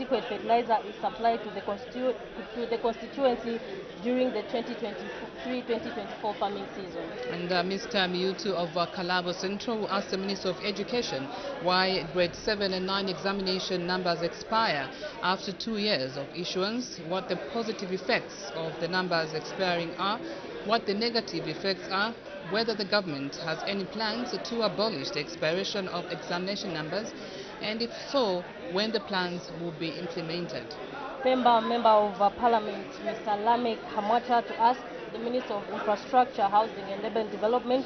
liquid fertilizer is supplied to the constituency during the 2023-2024 farming season. And Mr. Miutu of Kalabo Central will ask the Minister of Education why grade 7 and 9 examination numbers expire after 2 years of issuance, what the positive effects of the numbers expiring are, what the negative effects are, whether the government has any plans to abolish the expiration of examination numbers, and if so, when the plans will be implemented. Member of Parliament, Mr. Lamek Hamwata, to ask the Minister of Infrastructure, Housing and Urban Development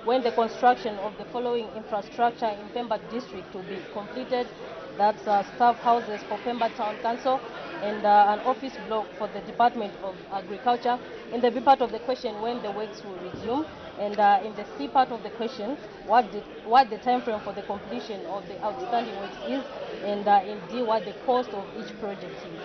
when the construction of the following infrastructure in Pemba District to be completed. That's staff houses for Pemba Town Council and an office block for the Department of Agriculture. In the B part of the question, when the works will resume, and in the C part of the question, what the time frame for the completion of the outstanding works is, and in D, what the cost of each project is.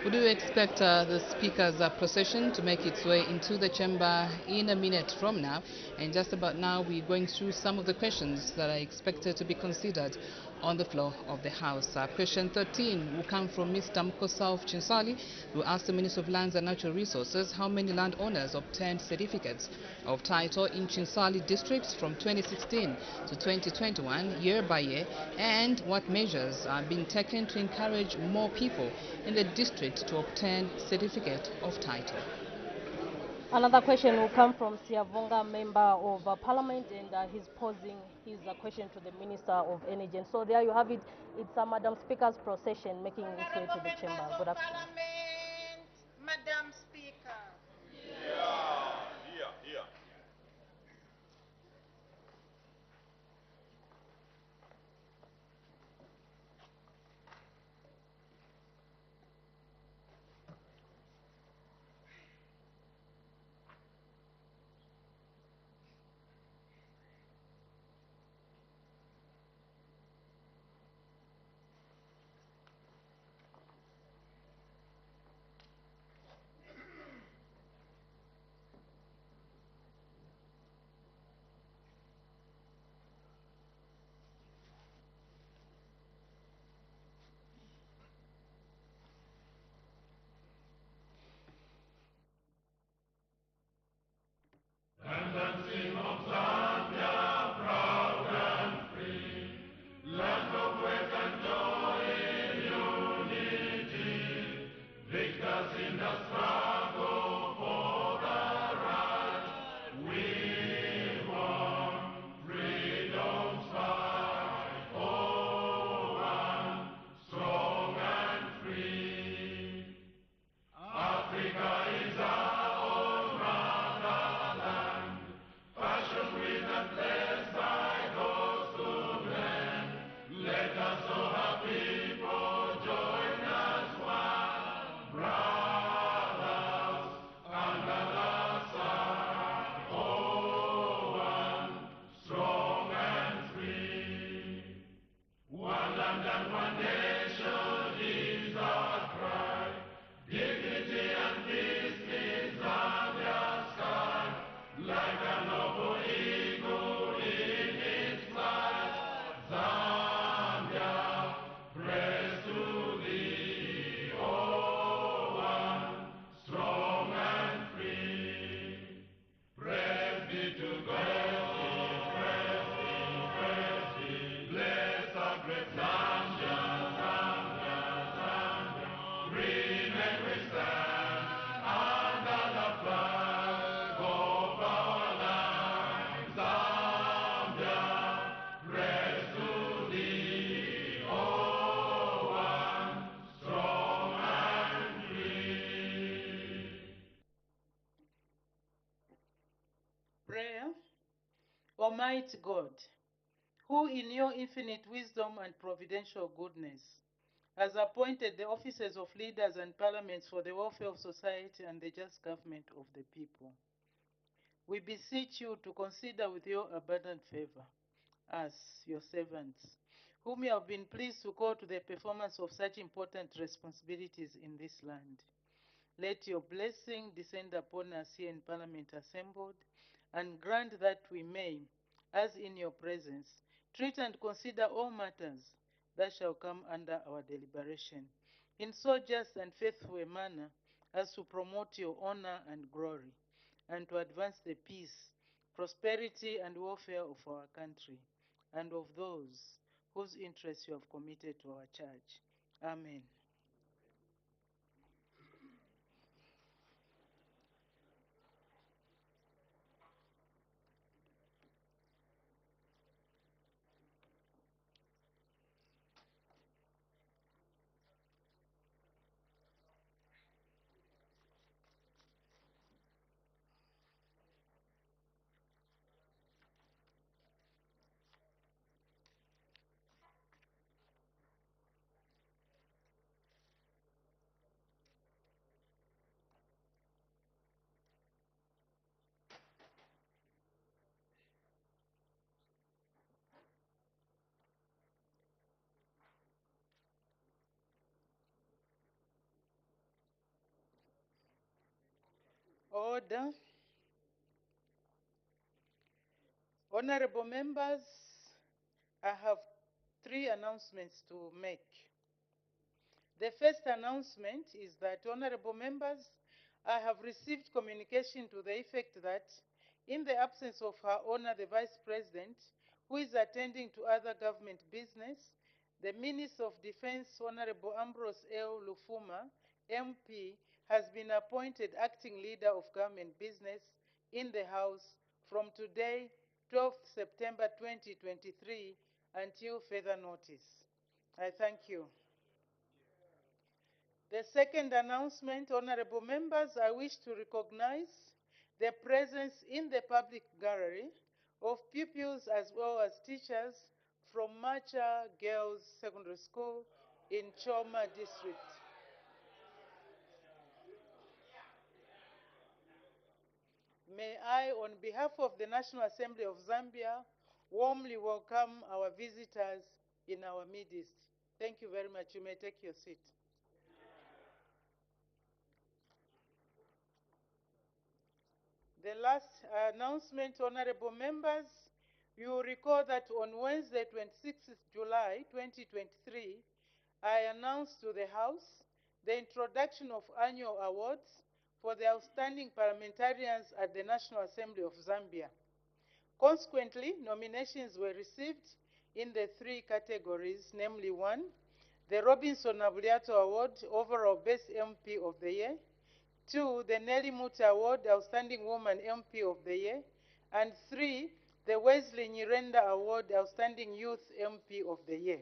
Would you expect the Speaker's procession to make its way into the chamber in a minute from now? And just about now, we're going through some of the questions that are expected to be considered on the floor of the House. Question 13 will come from Mr. Mkosa of Chinsali, who asked the Minister of Lands and Natural Resources how many landowners obtained certificates of title in Chinsali districts from 2016 to 2021, year by year, and what measures are being taken to encourage more people in the district to obtain certificate of title. Another question will come from Siavonga, Member of Parliament, and he's posing his question to the Minister of Energy. And so there you have it. It's Madam Speaker's procession making its way to the chamber. Good afternoon. Madam Speaker. Prayer. Almighty God, who in your infinite wisdom and providential goodness has appointed the offices of leaders and parliaments for the welfare of society and the just government of the people, we beseech you to consider with your abundant favor us, your servants, whom you have been pleased to call to the performance of such important responsibilities in this land. Let your blessing descend upon us here in Parliament assembled, and grant that we may, as in your presence, treat and consider all matters that shall come under our deliberation. in so just and faithful a manner as to promote your honor and glory, and to advance the peace, prosperity, and welfare of our country, and of those whose interests you have committed to our church. Amen. Order. Honorable members, I have 3 announcements to make. The first announcement is that, honorable members, I have received communication to the effect that, in the absence of Her Honor the Vice President, who is attending to other government business, the Minister of Defense, Honorable Ambrose L. Lufuma, MP, has been appointed acting leader of government business in the House from today, 12th September 2023, until further notice. I thank you. The second announcement, honorable members, I wish to recognize the presence in the public gallery of pupils as well as teachers from Macha Girls Secondary School in Choma District. May I, on behalf of the National Assembly of Zambia, warmly welcome our visitors in our midst. Thank you very much. You may take your seat. The last announcement, honorable members, you will recall that on Wednesday, 26th July 2023, I announced to the House the introduction of annual awards for the outstanding parliamentarians at the National Assembly of Zambia. Consequently, nominations were received in the 3 categories, namely 1, the Robinson Abulyato Award, Overall Best MP of the Year; 2, the Nelly Muta Award, Outstanding Woman MP of the Year; and 3, the Wesley Nyirenda Award, Outstanding Youth MP of the Year.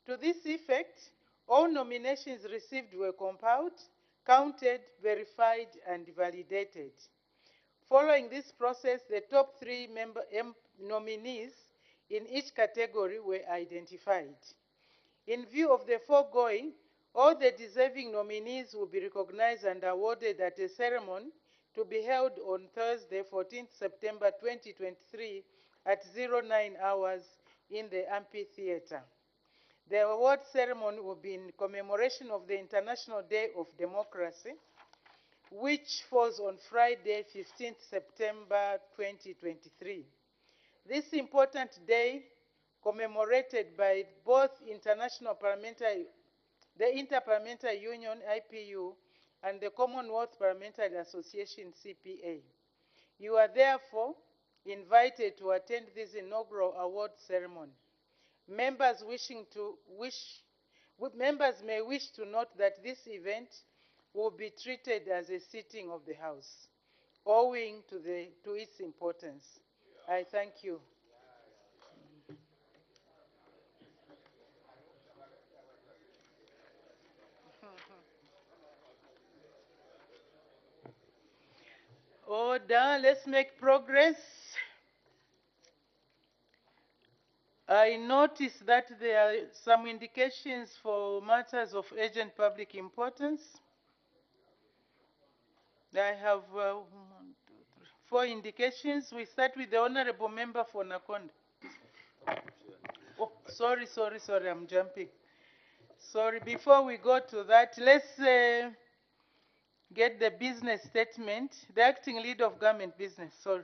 To this effect, all nominations received were compiled, counted, verified, and validated. Following this process, the top 3 nominees in each category were identified. In view of the foregoing, all the deserving nominees will be recognized and awarded at a ceremony to be held on Thursday, 14th September 2023 at 09 hours in the amphitheater. The award ceremony will be in commemoration of the International Day of Democracy, which falls on Friday, 15th September 2023. This important day, commemorated by both the Inter-Parliamentary Union, IPU, and the Commonwealth Parliamentary Association, CPA. You are therefore invited to attend this inaugural award ceremony. Members may wish to note that this event will be treated as a sitting of the House, owing to its importance. I thank you. Order, let's make progress. I notice that there are some indications for matters of urgent public importance. I have 4 indications. We start with the Honorable Member for Nakonda. Oh, sorry, I'm jumping. Sorry, before we go to that, let's get the business statement. The acting lead of government business, sorry.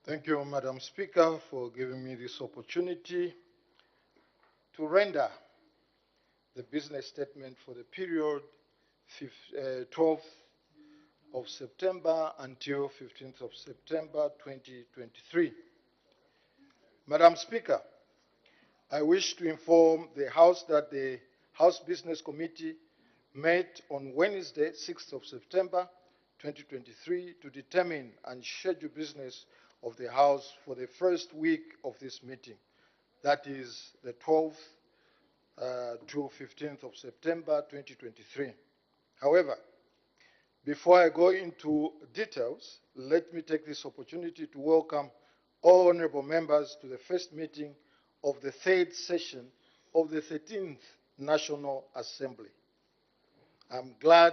Thank you, Madam Speaker, for giving me this opportunity to render the business statement for the period 12th of September until 15th of September 2023. Madam Speaker, I wish to inform the House that the House Business Committee met on Wednesday, 6th of September 2023 to determine and schedule business of the House for the first week of this meeting, that is the 12th to 15th of September 2023. However, before I go into details, let me take this opportunity to welcome all honorable members to the first meeting of the third session of the 13th National Assembly. I'm glad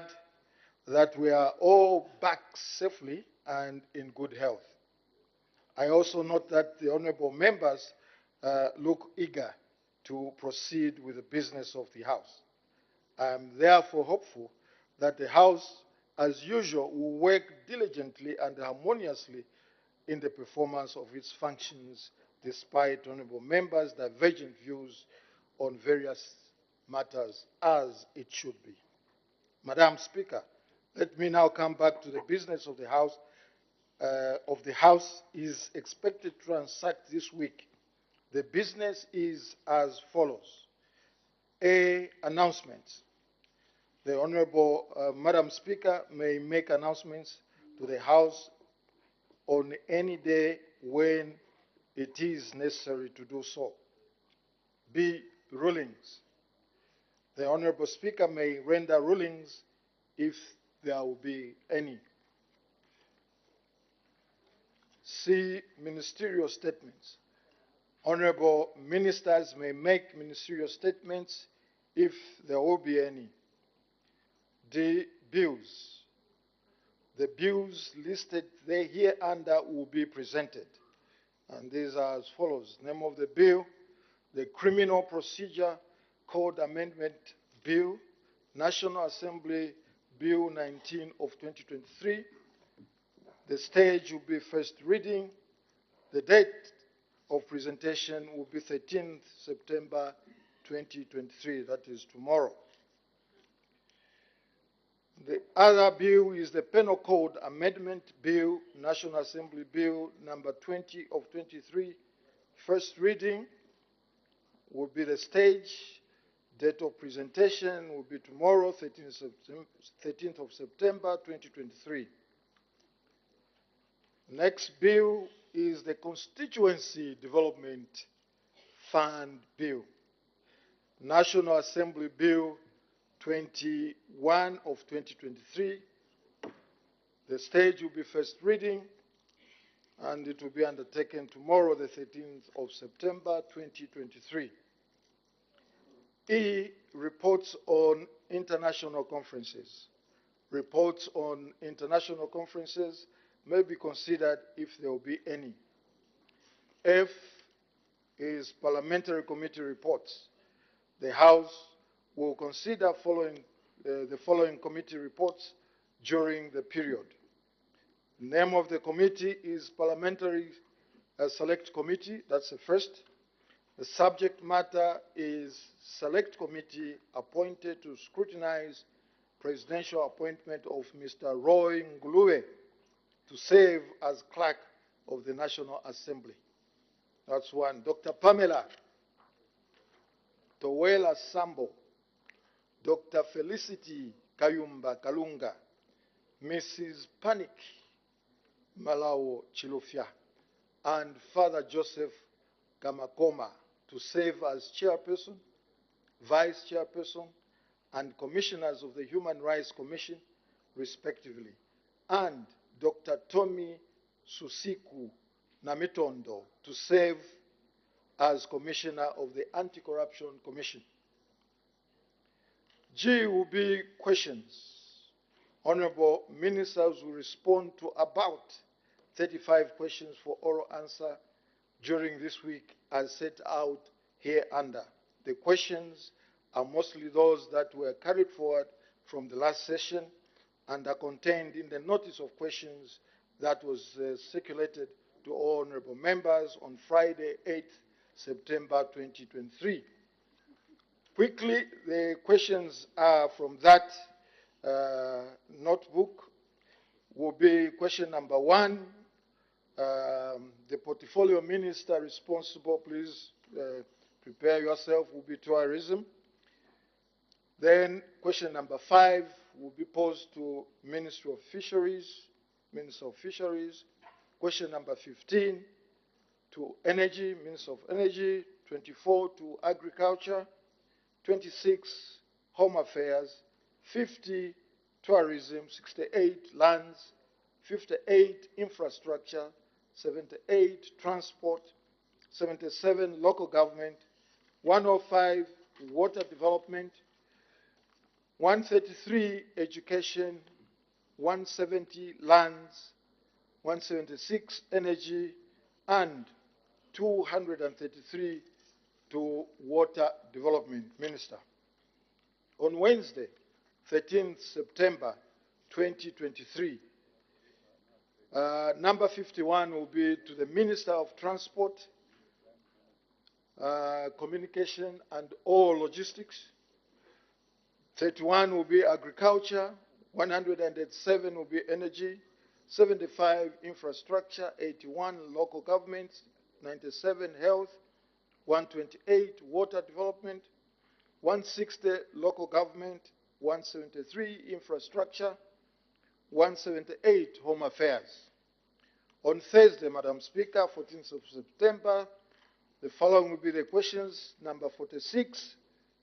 that we are all back safely and in good health. I also note that the honorable members look eager to proceed with the business of the House. I am therefore hopeful that the House, as usual, will work diligently and harmoniously in the performance of its functions, despite honorable members' divergent views on various matters, as it should be. Madam Speaker, let me now come back to the business of the House. Is expected to transact this week. The business is as follows. A, announcements. The Honorable Madam Speaker may make announcements to the House on any day when it is necessary to do so. B, rulings. The Honorable Speaker may render rulings if there will be any. C, ministerial statements. Honorable ministers may make ministerial statements if there will be any. D, bills. The bills listed there hereunder will be presented. And these are as follows. Name of the bill, the Criminal Procedure Code Amendment Bill, National Assembly Bill 19 of 2023. The stage will be first reading. The date of presentation will be 13th September 2023, that is tomorrow. The other bill is the Penal Code Amendment Bill, National Assembly Bill number 20 of 23. First reading will be the stage. Date of presentation will be tomorrow, 13th of September 2023. Next bill is the Constituency Development Fund Bill, National Assembly Bill 21 of 2023. The stage will be first reading, and it will be undertaken tomorrow, the 13th of September 2023. E, reports on international conferences. Reports on international conferences may be considered if there will be any. F is parliamentary committee reports. The House will consider the following committee reports during the period. The name of the committee is Parliamentary Select Committee, that's the first. The subject matter is Select Committee appointed to scrutinize presidential appointment of Mr. Roy Nguluwe to serve as clerk of the National Assembly. That's one. Dr. Pamela Towela Sambo, Dr. Felicity Kayumba Kalunga, Mrs. Panik Malawo Chilufya, and Father Joseph Gamakoma to serve as chairperson, vice chairperson, and commissioners of the Human Rights Commission, respectively, and Dr. Tommy Susiku Namitondo to serve as commissioner of the Anti-Corruption Commission. G will be questions. Honorable ministers will respond to about 35 questions for oral answer during this week as set out hereunder. The questions are mostly those that were carried forward from the last session and are contained in the notice of questions that was circulated to all honorable members on Friday, 8th September 2023. Quickly, the questions are from that notebook. Will be question number 1. The portfolio minister responsible, please prepare yourself, will be tourism. Then question number 5 will be posed to Minister of Fisheries. Question number 15 to Energy, Minister of Energy. 24 to Agriculture. 26 Home Affairs. 50 Tourism. 68 Lands. 58 Infrastructure. 78 Transport. 77 Local Government. 105 Water Development. 133 Education. 170 Lands. 176 Energy, and 233 to Water Development Minister. On Wednesday, 13th September 2023, number 51 will be to the Minister of Transport, Communication and all Logistics. 31 will be Agriculture. 107 will be Energy. 75 Infrastructure. 81 Local Governments. 97 Health. 128 Water Development. 160 Local Government. 173 Infrastructure. 178 Home Affairs. On Thursday, Madam Speaker, 14th of September, the following will be the questions. Number 46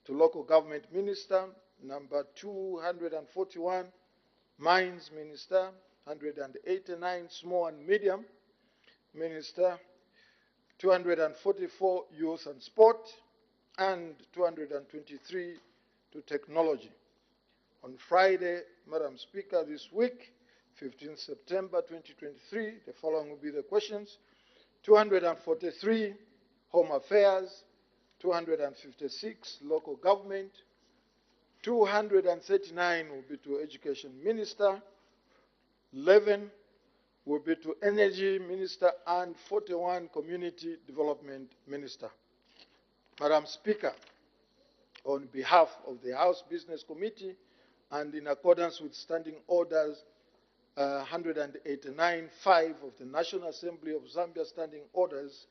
to Local Government Minister. Number 241 Mines Minister. 189 Small and Medium Minister. 244 Youth and Sport, and 223 to Technology. On Friday, Madam Speaker, this week, 15th September 2023, the following will be the questions. 243 Home Affairs. 256 Local Government. 239 will be to Education Minister. 11 will be to Energy Minister, and 41 Community Development Minister. Madam Speaker, on behalf of the House Business Committee and in accordance with Standing Orders 189.5 of the National Assembly of Zambia Standing Orders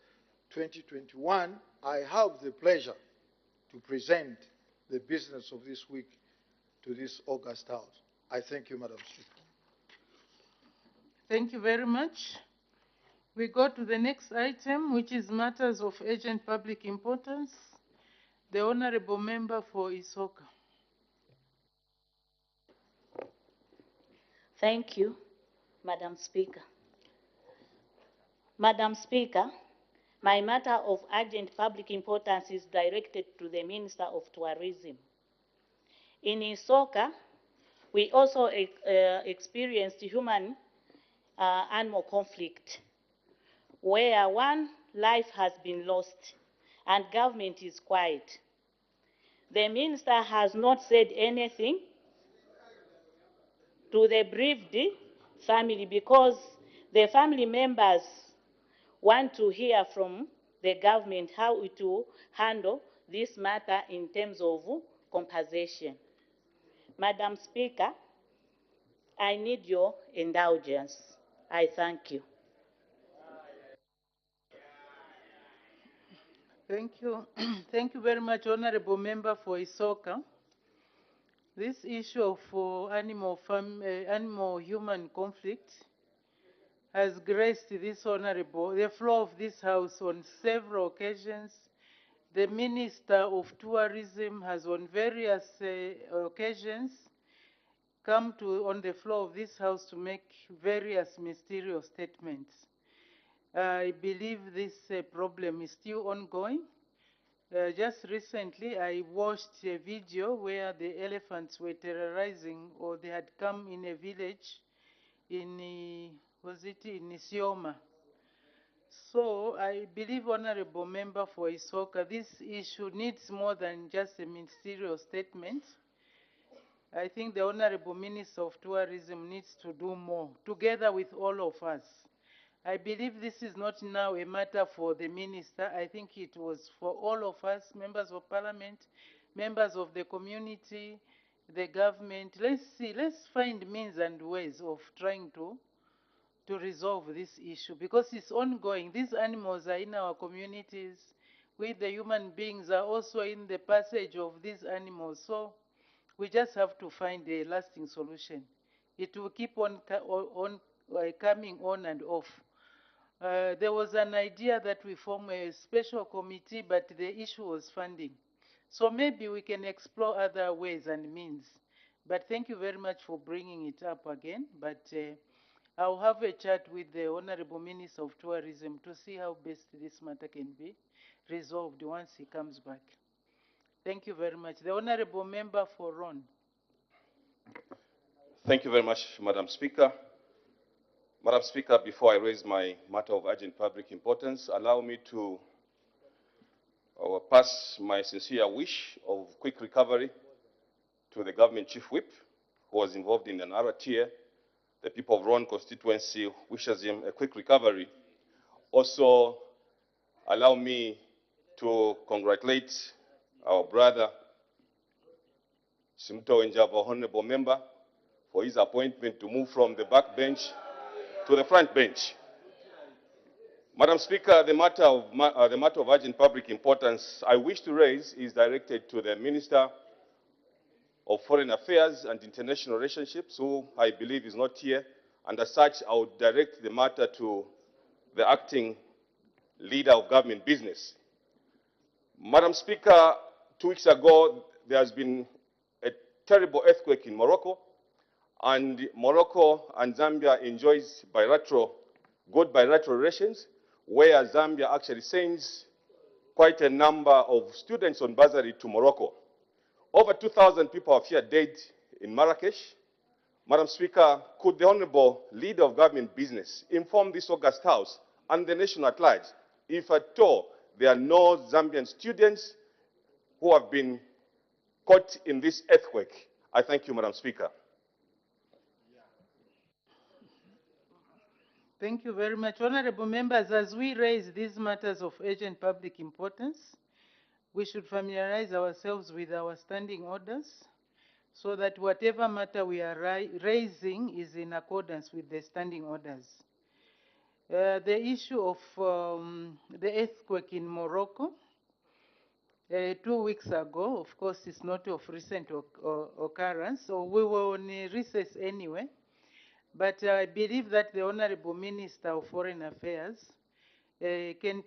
2021, I have the pleasure to present the business of this week to this august House. I thank you, Madam Speaker. Thank you very much. We go to the next item, which is matters of urgent public importance. The Honorable Member for Isoka. Thank you, Madam Speaker. Madam Speaker, my matter of urgent public importance is directed to the Minister of Tourism. In Isoka, we also experienced human-animal conflict, where one life has been lost and government is quiet. The minister has not said anything to the bereaved family because the family members want to hear from the government how it will handle this matter in terms of compensation. Madam Speaker, I need your indulgence. I thank you. Thank you. Thank you very much, Honorable Member for Isoka. This issue of animal-human conflict has graced the floor of this House on several occasions. The Minister of Tourism has on various occasions come on the floor of this House to make various mysterious statements. I believe this problem is still ongoing. Just recently, I watched a video where the elephants were terrorizing, or they had come in a village in Isioma. So I believe, Honorable Member for Isoka, this issue needs more than just a ministerial statement. I think the Honorable Minister of Tourism needs to do more, together with all of us. I believe this is not now a matter for the minister. I think it was for all of us, members of parliament, members of the community, the government. Let's see, let's find means and ways of trying to resolve this issue because it's ongoing. These animals are in our communities. We, the human beings, are also in the passage of these animals. So we just have to find a lasting solution. It will keep on coming on and off. There was an idea that we form a special committee, but the issue was funding. So maybe we can explore other ways and means. But thank you very much for bringing it up again. But I'll have a chat with the Honorable Minister of Tourism to see how best this matter can be resolved once he comes back. Thank you very much. The Honorable Member for Ron. Thank you very much, Madam Speaker. Madam Speaker, before I raise my matter of urgent public importance, allow me to pass my sincere wish of quick recovery to the Government Chief Whip, who was involved in another tier. The people of Ron constituency wishes him a quick recovery. Also, allow me to congratulate our brother, Simto Njava, Honorable Member, for his appointment to move from the back bench to the front bench. Madam Speaker, the matter of urgent public importance I wish to raise is directed to the Minister of Foreign Affairs and International Relationships, who I believe is not here, and as such, I would direct the matter to the acting leader of government business. Madam Speaker, 2 weeks ago, there has been a terrible earthquake in Morocco, and Morocco and Zambia enjoys good bilateral relations, where Zambia actually sends quite a number of students on bursary to Morocco. Over 2,000 people are here dead in Marrakesh. Madam Speaker, could the Honorable Leader of Government Business inform this August House and the nation at large if at all there are no Zambian students who have been caught in this earthquake? I thank you, Madam Speaker. Thank you very much. Honorable members, as we raise these matters of urgent public importance, we should familiarize ourselves with our standing orders so that whatever matter we are raising is in accordance with the standing orders. The issue of the earthquake in Morocco, 2 weeks ago, of course, it's not of recent occurrence, so we were on recess anyway. But I believe that the Honorable Minister of Foreign Affairs can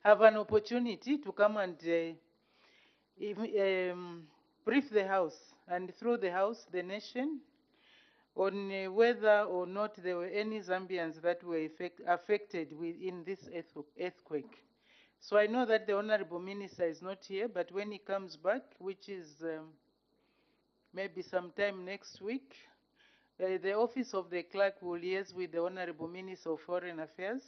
have an opportunity to come and brief the House and through the House, the nation, on whether or not there were any Zambians that were affected in this earthquake. So I know that the Honorable Minister is not here, but when he comes back, which is maybe sometime next week, the Office of the Clerk will liaise with the Honorable Minister of Foreign Affairs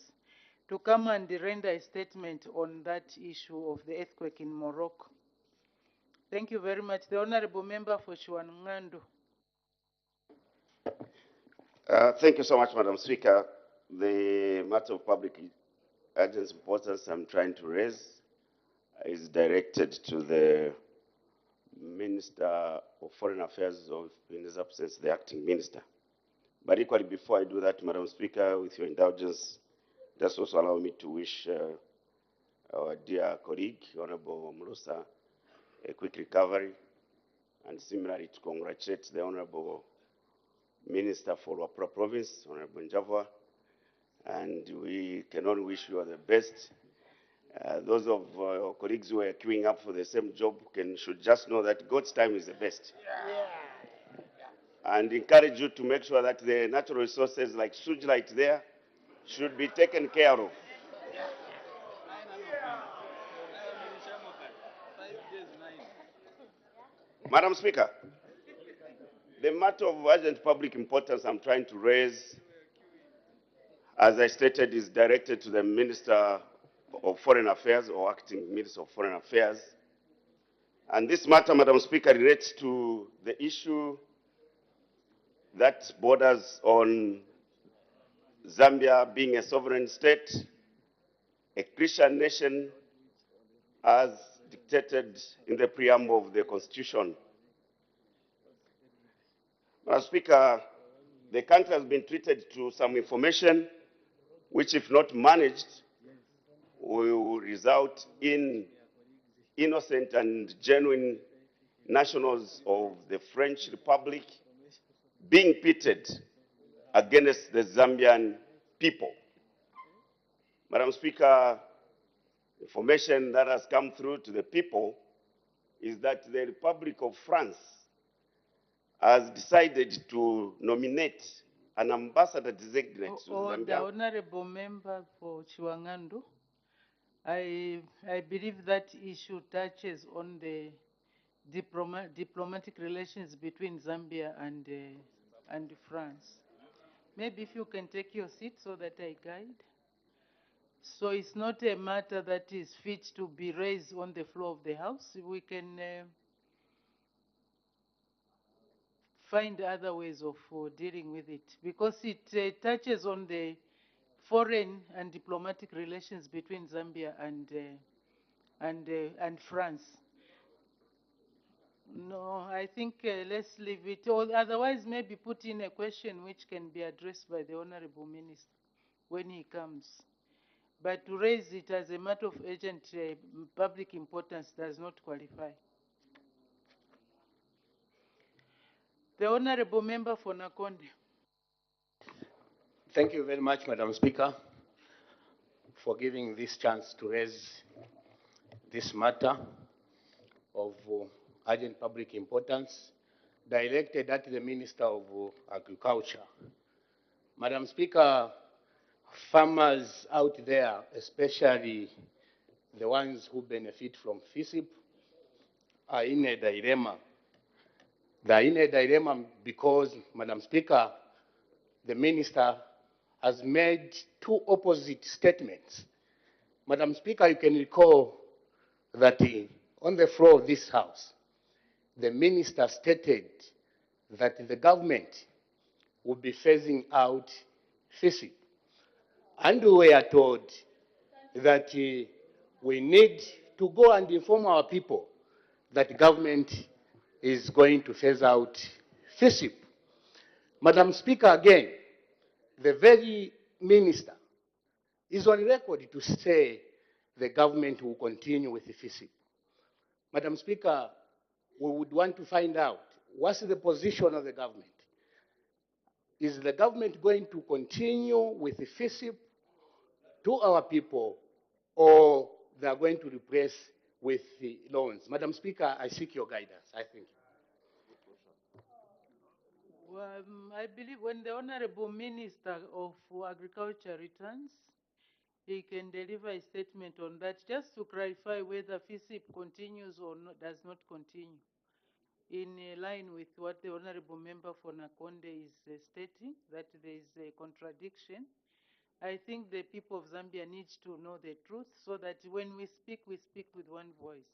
to come and render a statement on that issue of the earthquake in Morocco. Thank you very much. The Honorable Member for Shuanungandu. Thank you so much, Madam Speaker. The matter of public urgent importance I'm trying to raise is directed to the Minister of Foreign Affairs, in his absence, the acting minister. But equally, before I do that, Madam Speaker, with your indulgence, just also allow me to wish our dear colleague, Honorable Mrusa, a quick recovery, and similarly to congratulate the Honorable Minister for Wapra Province, Honorable Njava, and we can only wish you all the best. Those of your colleagues who are queuing up for the same job should just know that God's time is the best. And encourage you to make sure that the natural resources like sewage light there should be taken care of. Madam Speaker, the matter of urgent public importance I'm trying to raise, as I stated, is directed to the Minister of Foreign Affairs or Acting Minister of Foreign Affairs. And this matter, Madam Speaker, relates to the issue that borders on Zambia being a sovereign state, a Christian nation, as dictated in the preamble of the Constitution. Madam Speaker, the country has been treated to some information which, if not managed, will result in innocent and genuine nationals of the French Republic being pitted against the Zambian people. Madam Speaker, information that has come through to the people is that the Republic of France has decided to nominate an ambassador designate to The Zambia. honorable member for Chiwangandu, I believe that issue touches on the diplomatic relations between Zambia and France. Maybe if you can take your seat so that I guide. So it's not a matter that is fit to be raised on the floor of the House. We can find other ways of dealing with it, because it touches on the foreign and diplomatic relations between Zambia and France. No, I think let's leave it. Or otherwise, maybe put in a question which can be addressed by the Honorable Minister when he comes. But to raise it as a matter of urgent public importance does not qualify. The Honorable Member for Nakonde. Thank you very much, Madam Speaker, for giving this chance to raise this matter of urgent public importance directed at the Minister of Agriculture. Madam Speaker, farmers out there, especially the ones who benefit from FISIP, are in a dilemma. They are in a dilemma because, Madam Speaker, the Minister has made two opposite statements. Madam Speaker, you can recall that on the floor of this House, the Minister stated that the government would be phasing out FISIP. And we were told that we need to go and inform our people that government is going to phase out FISIP. Madam Speaker, again, the very minister is on record to say the government will continue with the FISIP. Madam Speaker, we would want to find out what's the position of the government. Is the government going to continue with the FISIP to our people, or they are going to replace with the loans? Madam Speaker, I seek your guidance. I think. Well, I believe when the Honorable Minister of Agriculture returns, he can deliver a statement on that, just to clarify whether FISIP continues or not, does not continue, in line with what the Honorable Member for Nakonde is stating, that there is a contradiction. I think the people of Zambia need to know the truth, so that when we speak with one voice.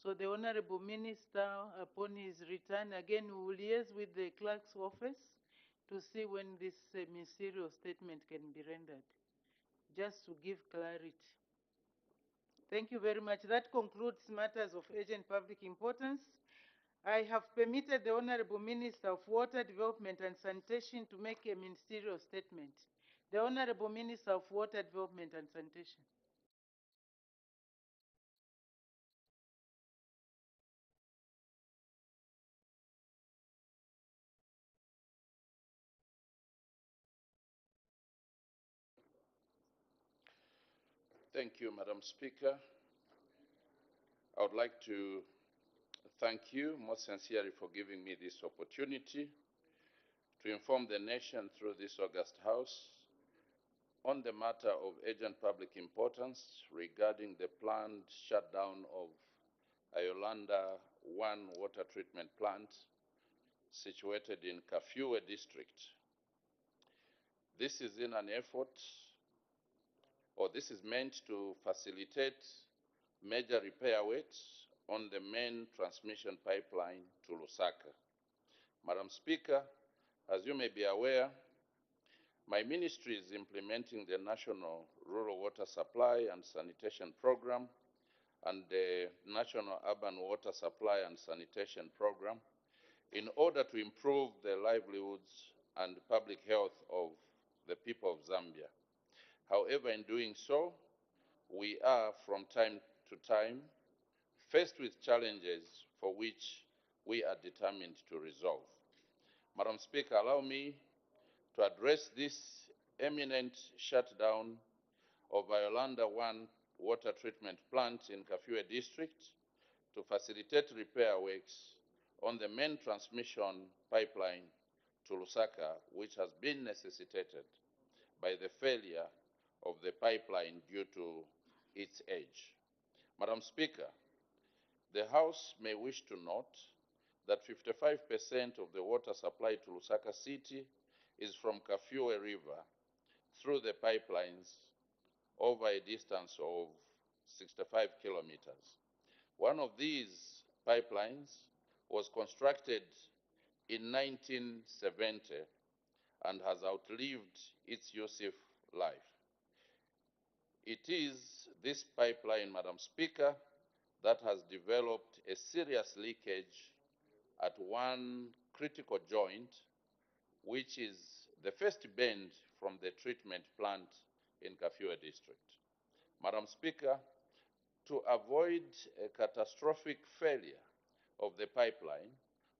So the Honorable Minister, upon his return, again we will liaise with the clerk's office to see when this ministerial statement can be rendered, just to give clarity. Thank you very much. That concludes matters of urgent public importance. I have permitted the Honorable Minister of Water Development and Sanitation to make a ministerial statement. The Honorable Minister of Water Development and Sanitation. Thank you, Madam Speaker. I would like to thank you most sincerely for giving me this opportunity to inform the nation through this August House on the matter of urgent public importance regarding the planned shutdown of Ayolanda 1 water treatment plant situated in Kafue district. This is in an effort, or this is meant to facilitate major repair works on the main transmission pipeline to Lusaka. Madam Speaker, As you may be aware, my ministry is implementing the National Rural Water Supply and Sanitation Program and the National Urban Water Supply and Sanitation Program in order to improve the livelihoods and public health of the people of Zambia. However, in doing so, we are from time to time faced with challenges for which we are determined to resolve. Madam Speaker, allow me to address this imminent shutdown of Yolanda 1 water treatment plant in Kafue district to facilitate repair works on the main transmission pipeline to Lusaka, which has been necessitated by the failure of the pipeline due to its age. Madam Speaker, the House may wish to note that 55% of the water supply to Lusaka City is from Kafue River through the pipelines over a distance of 65 kilometers. One of these pipelines was constructed in 1970 and has outlived its useful life. It is this pipeline, Madam Speaker, that has developed a serious leakage at one critical joint, which is the first bend from the treatment plant in Kafue district. Madam Speaker, to avoid a catastrophic failure of the pipeline,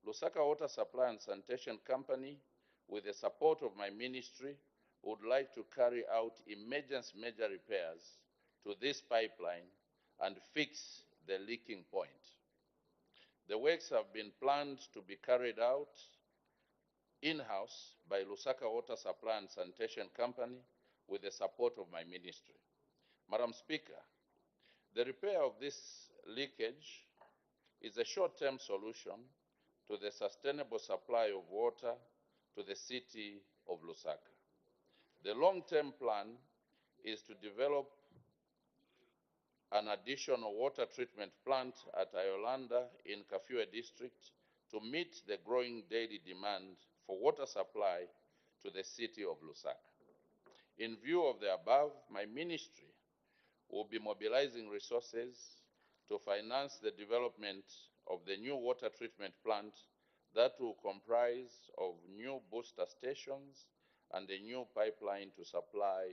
Lusaka Water Supply and Sanitation Company, with the support of my ministry, would like to carry out emergency major repairs to this pipeline and fix the leaking point. The works have been planned to be carried out in-house by Lusaka Water Supply and Sanitation Company with the support of my ministry. Madam Speaker, the repair of this leakage is a short-term solution to the sustainable supply of water to the city of Lusaka. The long-term plan is to develop an additional water treatment plant at Yolanda in Kafue district to meet the growing daily demand for water supply to the city of Lusaka. In view of the above, my ministry will be mobilizing resources to finance the development of the new water treatment plant that will comprise of new booster stations and a new pipeline to supply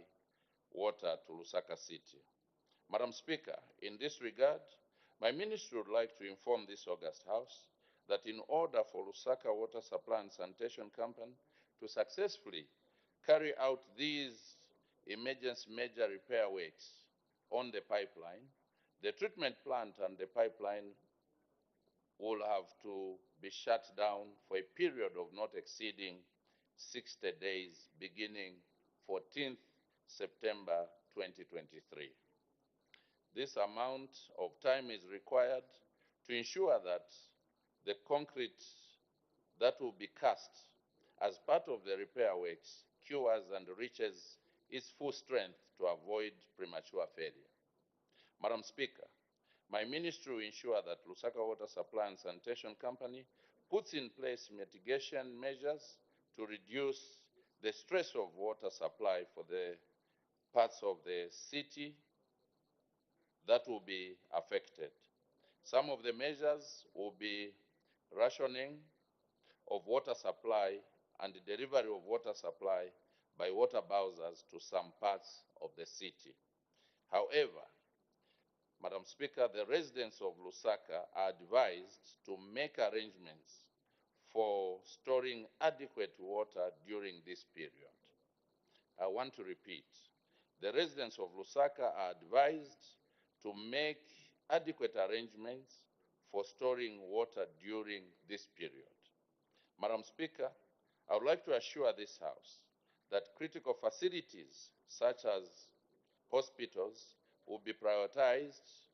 water to Lusaka City. Madam Speaker, in this regard, my ministry would like to inform this august House that in order for Lusaka Water Supply and Sanitation Company to successfully carry out these emergency major repair works on the pipeline, the treatment plant and the pipeline will have to be shut down for a period of not exceeding 60 days beginning 14th September 2023. This amount of time is required to ensure that the concrete that will be cast as part of the repair works cures and reaches its full strength to avoid premature failure. Madam Speaker, my ministry will ensure that Lusaka Water Supply and Sanitation Company puts in place mitigation measures to reduce the stress of water supply for the parts of the city that will be affected. Some of the measures will be rationing of water supply and the delivery of water supply by water bowsers to some parts of the city. However, Madam Speaker, the residents of Lusaka are advised to make arrangements for storing adequate water during this period. I want to repeat, the residents of Lusaka are advised to make adequate arrangements for storing water during this period. Madam Speaker, I would like to assure this House that critical facilities such as hospitals will be prioritized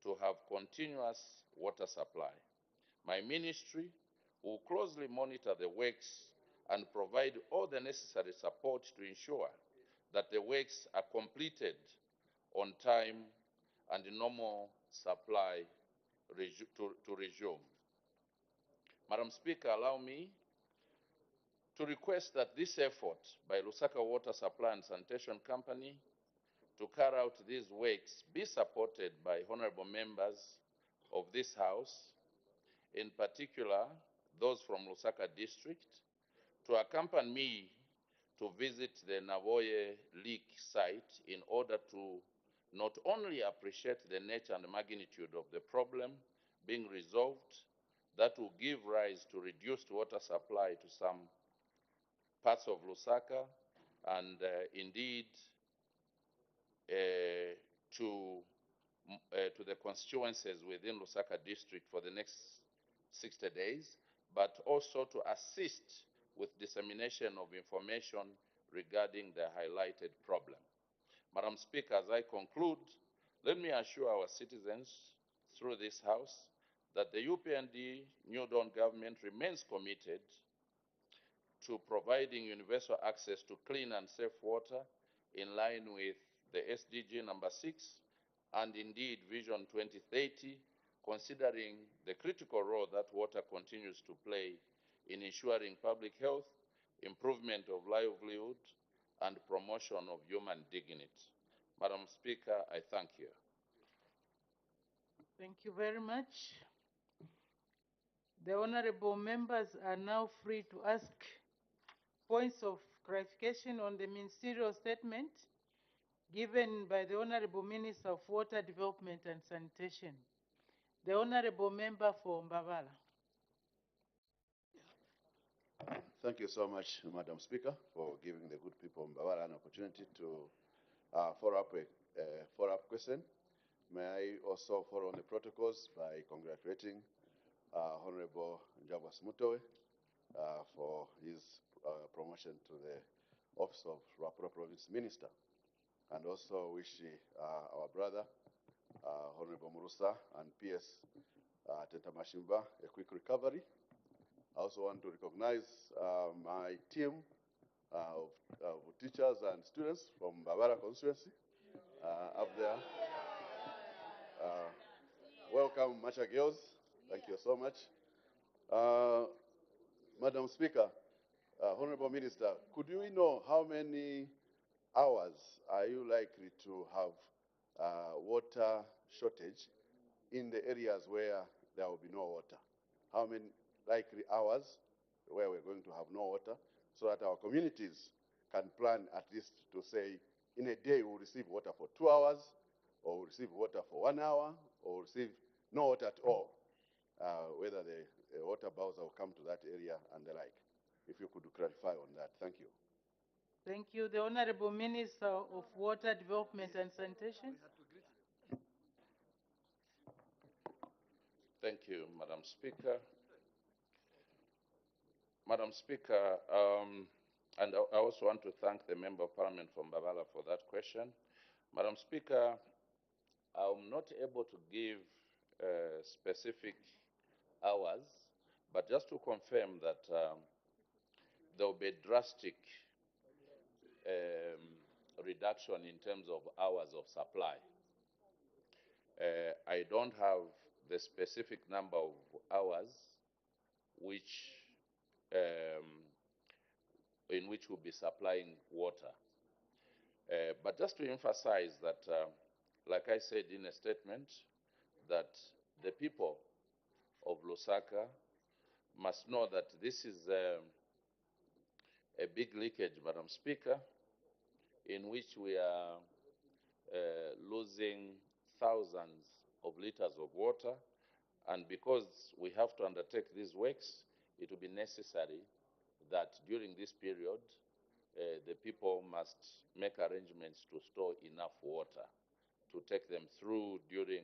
to have continuous water supply. My ministry will closely monitor the works and provide all the necessary support to ensure that the works are completed on time and normal supply to resume. Madam Speaker, allow me to request that this effort by Lusaka Water Supply and Sanitation Company to carry out these works be supported by honorable members of this House, in particular those from Lusaka District, to accompany me to visit the Navoye leak site in order to not only appreciate the nature and magnitude of the problem being resolved that will give rise to reduced water supply to some parts of Lusaka and indeed to the constituencies within Lusaka district for the next 60 days, but also to assist with dissemination of information regarding the highlighted problem. Madam Speaker, as I conclude, let me assure our citizens through this House that the UPND New Dawn government remains committed to providing universal access to clean and safe water in line with the SDG number 6 and indeed Vision 2030, considering the critical role that water continues to play in ensuring public health, improvement of livelihood, and promotion of human dignity. Madam Speaker, I thank you. Thank you very much. The honorable members are now free to ask points of clarification on the ministerial statement given by the Honorable Minister of Water Development and Sanitation. The Honorable Member for Mbavala. Thank you so much, Madam Speaker, for giving the good people of Mbavala an opportunity to follow up a follow-up question. May I also follow on the protocols by congratulating Honorable Njabwa Smutowe for his promotion to the office of Rapura Province Minister, and also wish our brother, Honorable Murusa and PS Teta Mashimba a quick recovery. I also want to recognize my team of teachers and students from Mbavala constituency up there. Welcome, Macha girls. Thank you so much. Madam Speaker, Honorable Minister, could we know how many hours are you likely to have water shortage in the areas where there will be no water? How many likely hours where we're going to have no water, so that our communities can plan at least to say, in a day we'll receive water for 2 hours, or we'll receive water for 1 hour, or we'll receive no water at all, whether the water bowser will come to that area and the like. If you could clarify on that. Thank you. Thank you. The Honorable Minister of Water Development and Sanitation. Thank you, Madam Speaker. Madam Speaker, and I also want to thank the Member of Parliament from Mbavala for that question. Madam Speaker, I'm not able to give specific hours, but just to confirm that there will be a drastic reduction in terms of hours of supply. I don't have the specific number of hours in which we'll be supplying water. But just to emphasize that, like I said in a statement, that the people of Lusaka must know that this is a big leakage, Madam Speaker, in which we are losing thousands of liters of water. And because we have to undertake these works, it will be necessary that during this period, the people must make arrangements to store enough water to take them through during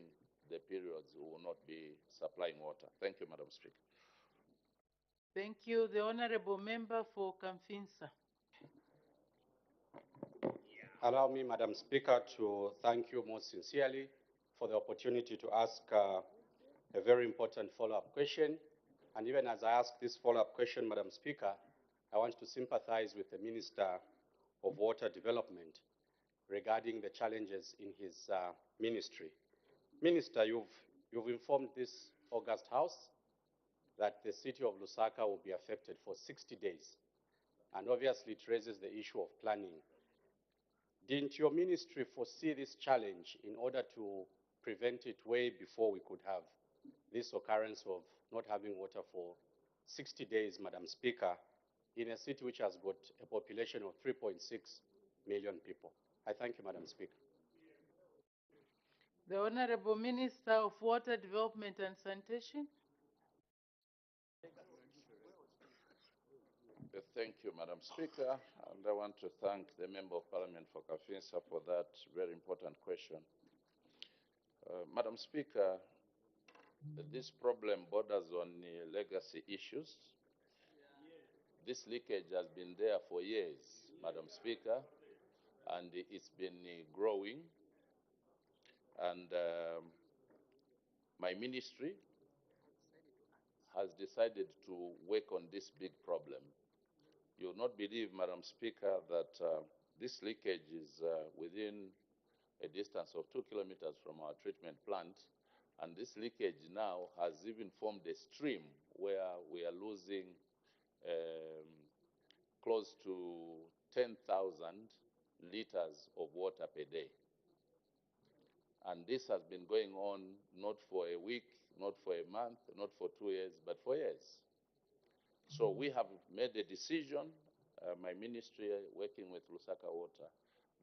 the periods we will not be supplying water. Thank you, Madam Speaker. Thank you. The Honorable Member for Kamfinsa. Allow me, Madam Speaker, to thank you most sincerely for the opportunity to ask a very important follow-up question. And even as I ask this follow-up question, Madam Speaker, I want to sympathize with the Minister of Water Development regarding the challenges in his ministry. Minister, you've informed this August House that the city of Lusaka will be affected for 60 days and obviously it raises the issue of planning. Didn't your ministry foresee this challenge in order to prevent it way before we could have this occurrence of not having water for 60 days, Madam Speaker, in a city which has got a population of 3.6 million people? I thank you, Madam Speaker. The Honorable Minister of Water Development and Sanitation. Thank you, Madam Speaker, and I want to thank the Member of Parliament for Kafinsa for that very important question. Madam Speaker, this problem borders on legacy issues. This leakage has been there for years, Madam Speaker, and it's been growing. And my ministry has decided to work on this big problem. You will not believe, Madam Speaker, that this leakage is within a distance of 2 kilometers from our treatment plant. And this leakage now has even formed a stream where we are losing close to 10,000 liters of water per day. And this has been going on not for a week, not for a month, not for 2 years, but for years. So we have made a decision, my ministry working with Lusaka Water,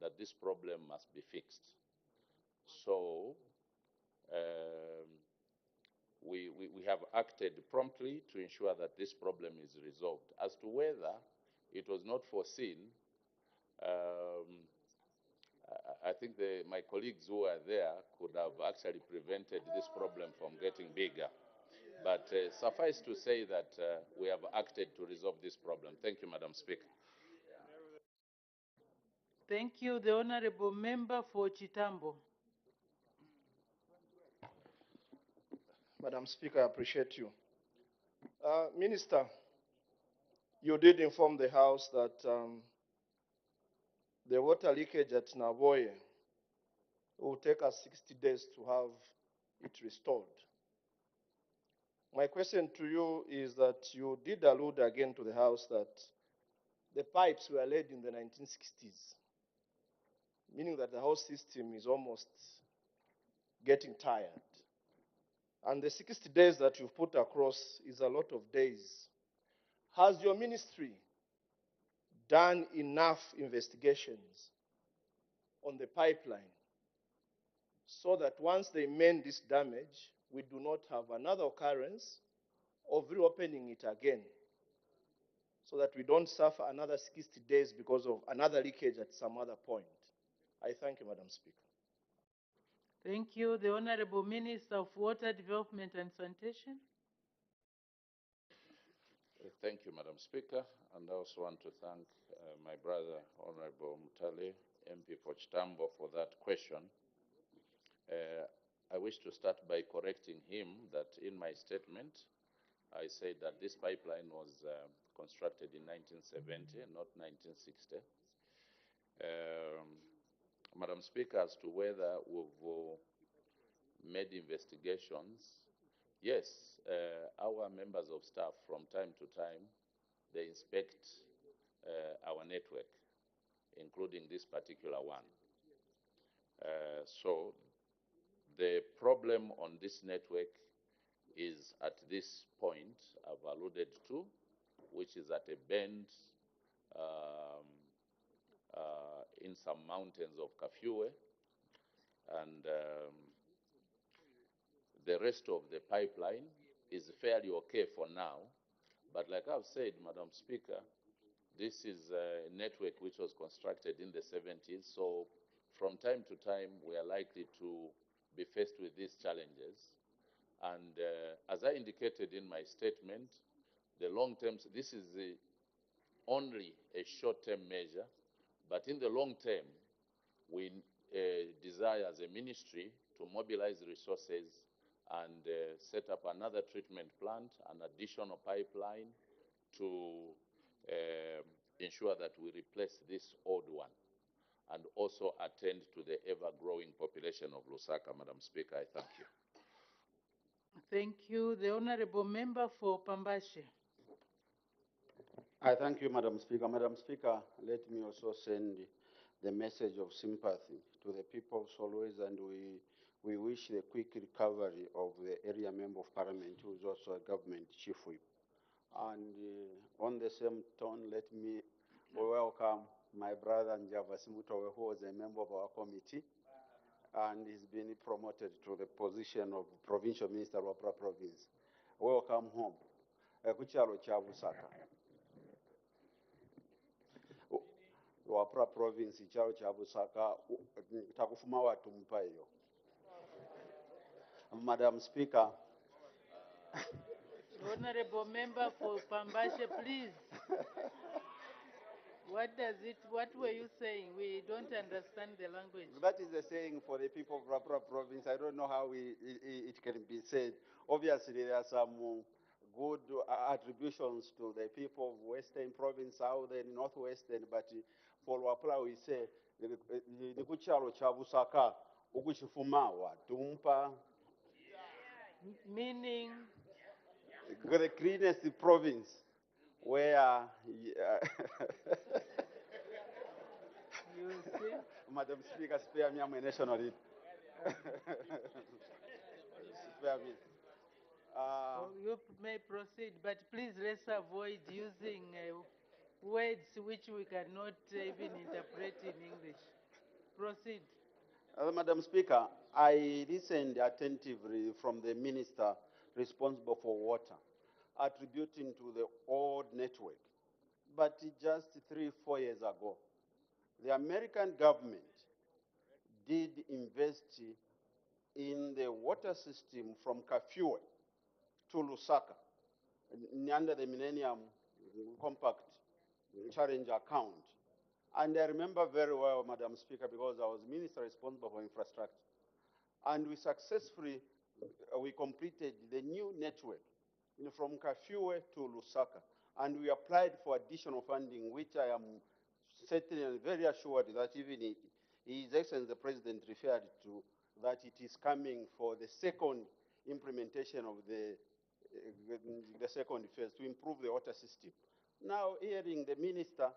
that this problem must be fixed. So we have acted promptly to ensure that this problem is resolved. As to whether it was not foreseen, I think my colleagues who are there could have actually prevented this problem from getting bigger. But suffice to say that we have acted to resolve this problem. Thank you, Madam Speaker. Thank you. The Honorable Member for Chitambo. Madam Speaker, I appreciate you. Minister, you did inform the House that the water leakage at Navoye will take us 60 days to have it restored. My question to you is that you did allude again to the House that the pipes were laid in the 1960s, meaning that the whole system is almost getting tired. And the 60 days that you've put across is a lot of days. Has your ministry done enough investigations on the pipeline so that once they mend this damage, we do not have another occurrence of reopening it again, so that we don't suffer another 60 days because of another leakage at some other point? I thank you, Madam Speaker. Thank you. The Honorable Minister of Water Development and Sanitation. Thank you, Madam Speaker. And I also want to thank my brother, Honorable Mutale, MP for Chitambo, for that question. I wish to start by correcting him that in my statement, I said that this pipeline was constructed in 1970, not 1960. Madam Speaker, as to whether we've made investigations, yes, our members of staff from time to time, they inspect our network, including this particular one. So the problem on this network is at this point I've alluded to, which is at a bend in some mountains of Kafue, and the rest of the pipeline is fairly okay for now. But like I've said, Madam Speaker, this is a network which was constructed in the 70s, so from time to time we are likely to be faced with these challenges. And as I indicated in my statement, the long term, this is only a short-term measure, but in the long term, we desire as a ministry to mobilize resources and set up another treatment plant, an additional pipeline to ensure that we replace this old one and also attend to the ever-growing population of Lusaka. Madam Speaker, I thank you. Thank you. The Honorable Member for Pambashe. I thank you, Madam Speaker. Madam Speaker, let me also send the message of sympathy to the people of Solwezi, and we wish the quick recovery of the area member of parliament, who is also a government chief whip. And on the same tone, let me welcome my brother Njava Simutowe, who was a member of our committee, and he's been promoted to the position of provincial minister of Wapra province. Welcome home. Kuchalo cha Busaka. Wapra province chalo cha Busaka takufuma watu mpayo. Madam Speaker. The honorable member for Pambashe, please. What were you saying? We don't understand the language. That is a saying for the people of Rapra province. I don't know how it can be said. Obviously, there are some good attributions to the people of Western province, Southern, Northwestern, but for Wapra we say, Nikuchalo Chabusaka, Uguchifumawa, Tumpa. Meaning? The cleanest province where... You see? Madam Speaker, spare me, I'm a nationalist. Spare me. You may proceed, but please let's avoid using words which we cannot even interpret in English. Proceed. Madam Speaker, I listened attentively from the minister responsible for water, attributing to the old network. But just 3-4 years ago, the American government did invest in the water system from Kafue to Lusaka under the Millennium Compact Challenge account. And I remember very well, Madam Speaker, because I was minister responsible for infrastructure. And we successfully completed the new network from Kafue to Lusaka. And we applied for additional funding, which I am certainly very assured that even His Excellency the President referred to, that it is coming for the second implementation of the second phase to improve the water system. Now, hearing the minister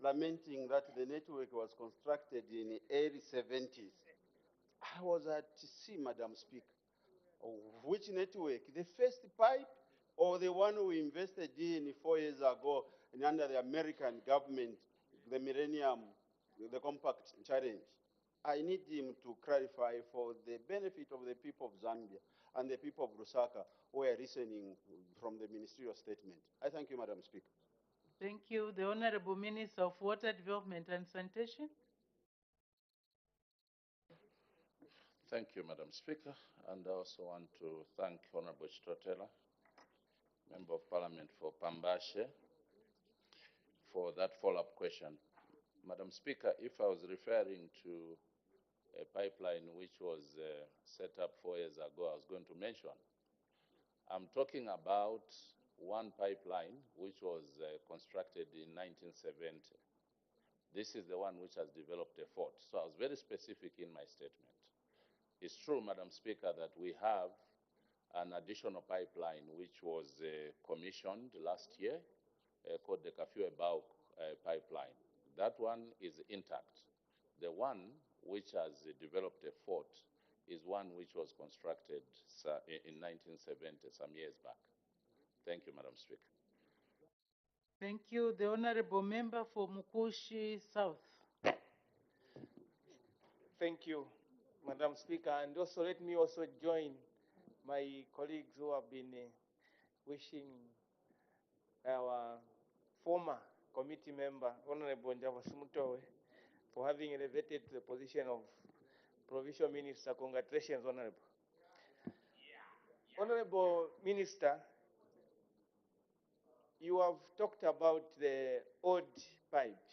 lamenting that the network was constructed in the early 70s, I was at sea, Madam Speaker. Which network? The first pipe or the one we invested in 4 years ago and under the American government, the Millennium, the Compact Challenge? I need him to clarify for the benefit of the people of Zambia and the people of Lusaka who are listening from the ministerial statement. I thank you, Madam Speaker. Thank you. The Honorable Minister of Water Development and Sanitation. Thank you, Madam Speaker. And I also want to thank Honorable Strotella, Member of Parliament for Pambashe, for that follow-up question. Madam Speaker, if I was referring to a pipeline which was set up 4 years ago, I was going to mention, I'm talking about one pipeline which was constructed in 1970. This is the one which has developed a fault. So I was very specific in my statement. It's true, Madam Speaker, that we have an additional pipeline which was commissioned last year called the Kafue Bauk pipeline. That one is intact. The one which has developed a fault is one which was constructed in 1970, some years back. Thank you, Madam Speaker. Thank you. The Honorable Member for Mukushi South. Thank you, Madam Speaker. And also let me also join my colleagues who have been wishing our former committee member, Honorable Njava Simutowe, for having elevated to the position of Provincial Minister. Congratulations, Honorable. Honorable Minister, you have talked about the old pipe,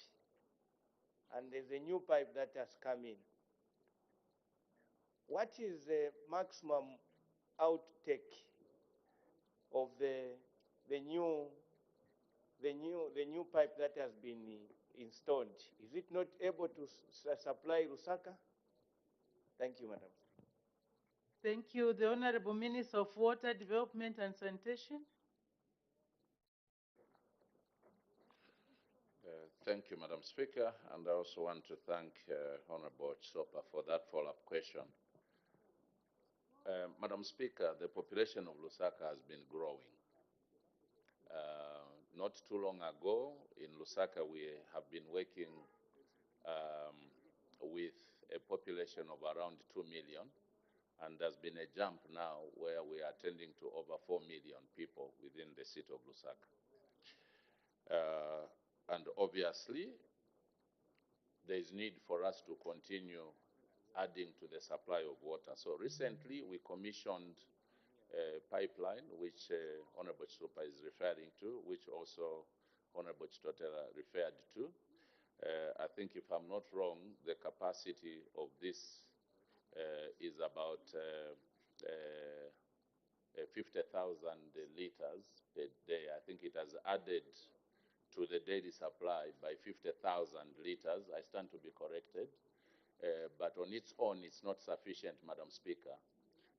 and there's a new pipe that has come in. What is the maximum outtake of the new pipe that has been installed? Is it not able to supply Lusaka? Thank you, Madam. Thank you. The Honorable Minister of Water Development and Sanitation. Thank you, Madam Speaker, and I also want to thank Honorable Chisopa for that follow-up question. Madam Speaker, the population of Lusaka has been growing. Not too long ago, in Lusaka, we have been working with a population of around 2 million, and there's been a jump now where we are tending to over 4 million people within the city of Lusaka. And obviously, there is need for us to continue adding to the supply of water. So recently, we commissioned a pipeline, which Honorable Chisopa is referring to, which also Honorable Chitotela referred to. I think, if I'm not wrong, the capacity of this is about 50,000 liters per day. I think it has added to the daily supply by 50,000 liters. I stand to be corrected. But on its own, it's not sufficient, Madam Speaker,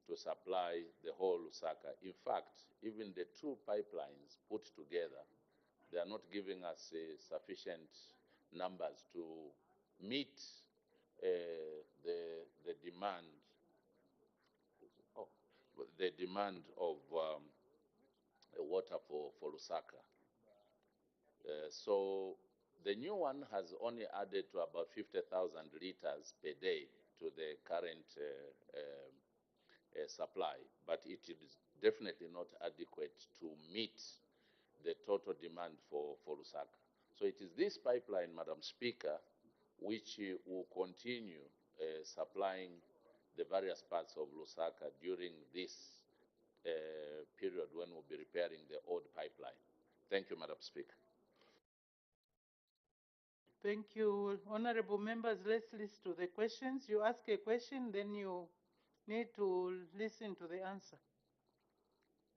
to supply the whole Lusaka. In fact, even the two pipelines put together, they are not giving us sufficient numbers to meet the demand. The demand of water for Lusaka. So the new one has only added to about 50,000 liters per day to the current supply, but it is definitely not adequate to meet the total demand for Lusaka. So it is this pipeline, Madam Speaker, which will continue supplying the various parts of Lusaka during this period when we'll be repairing the old pipeline. Thank you, Madam Speaker. Thank you. Honorable members, let's listen to the questions. You ask a question, then you need to listen to the answer.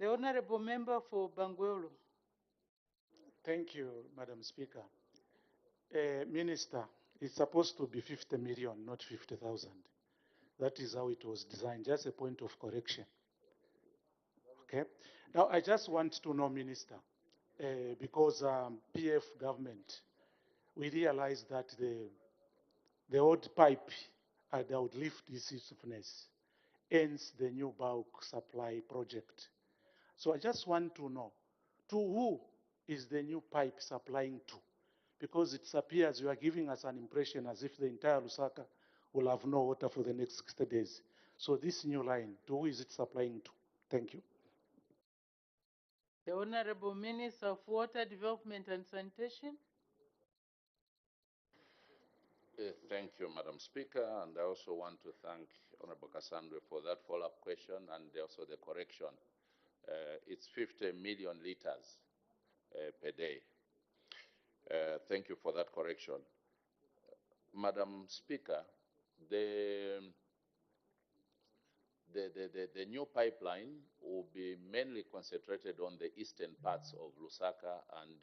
The Honorable Member for Bangwelo. Thank you, Madam Speaker. Minister, it's supposed to be 50 million, not 50,000. That is how it was designed. Just a point of correction. Okay. Now, I just want to know, Minister, because PF government, we realized that the old pipe had outlived its usefulness, hence the new bulk supply project. So I just want to know, to who is the new pipe supplying to? Because it appears you are giving us an impression as if the entire Lusaka will have no water for the next 60 days. So this new line, to who is it supplying to? Thank you. The Honorable Minister of Water Development and Sanitation. Thank you, Madam Speaker, and I also want to thank Honorable Cassandra for that follow-up question and also the correction. It's 50 million liters per day. Thank you for that correction. Madam Speaker, the new pipeline will be mainly concentrated on the eastern parts of Lusaka and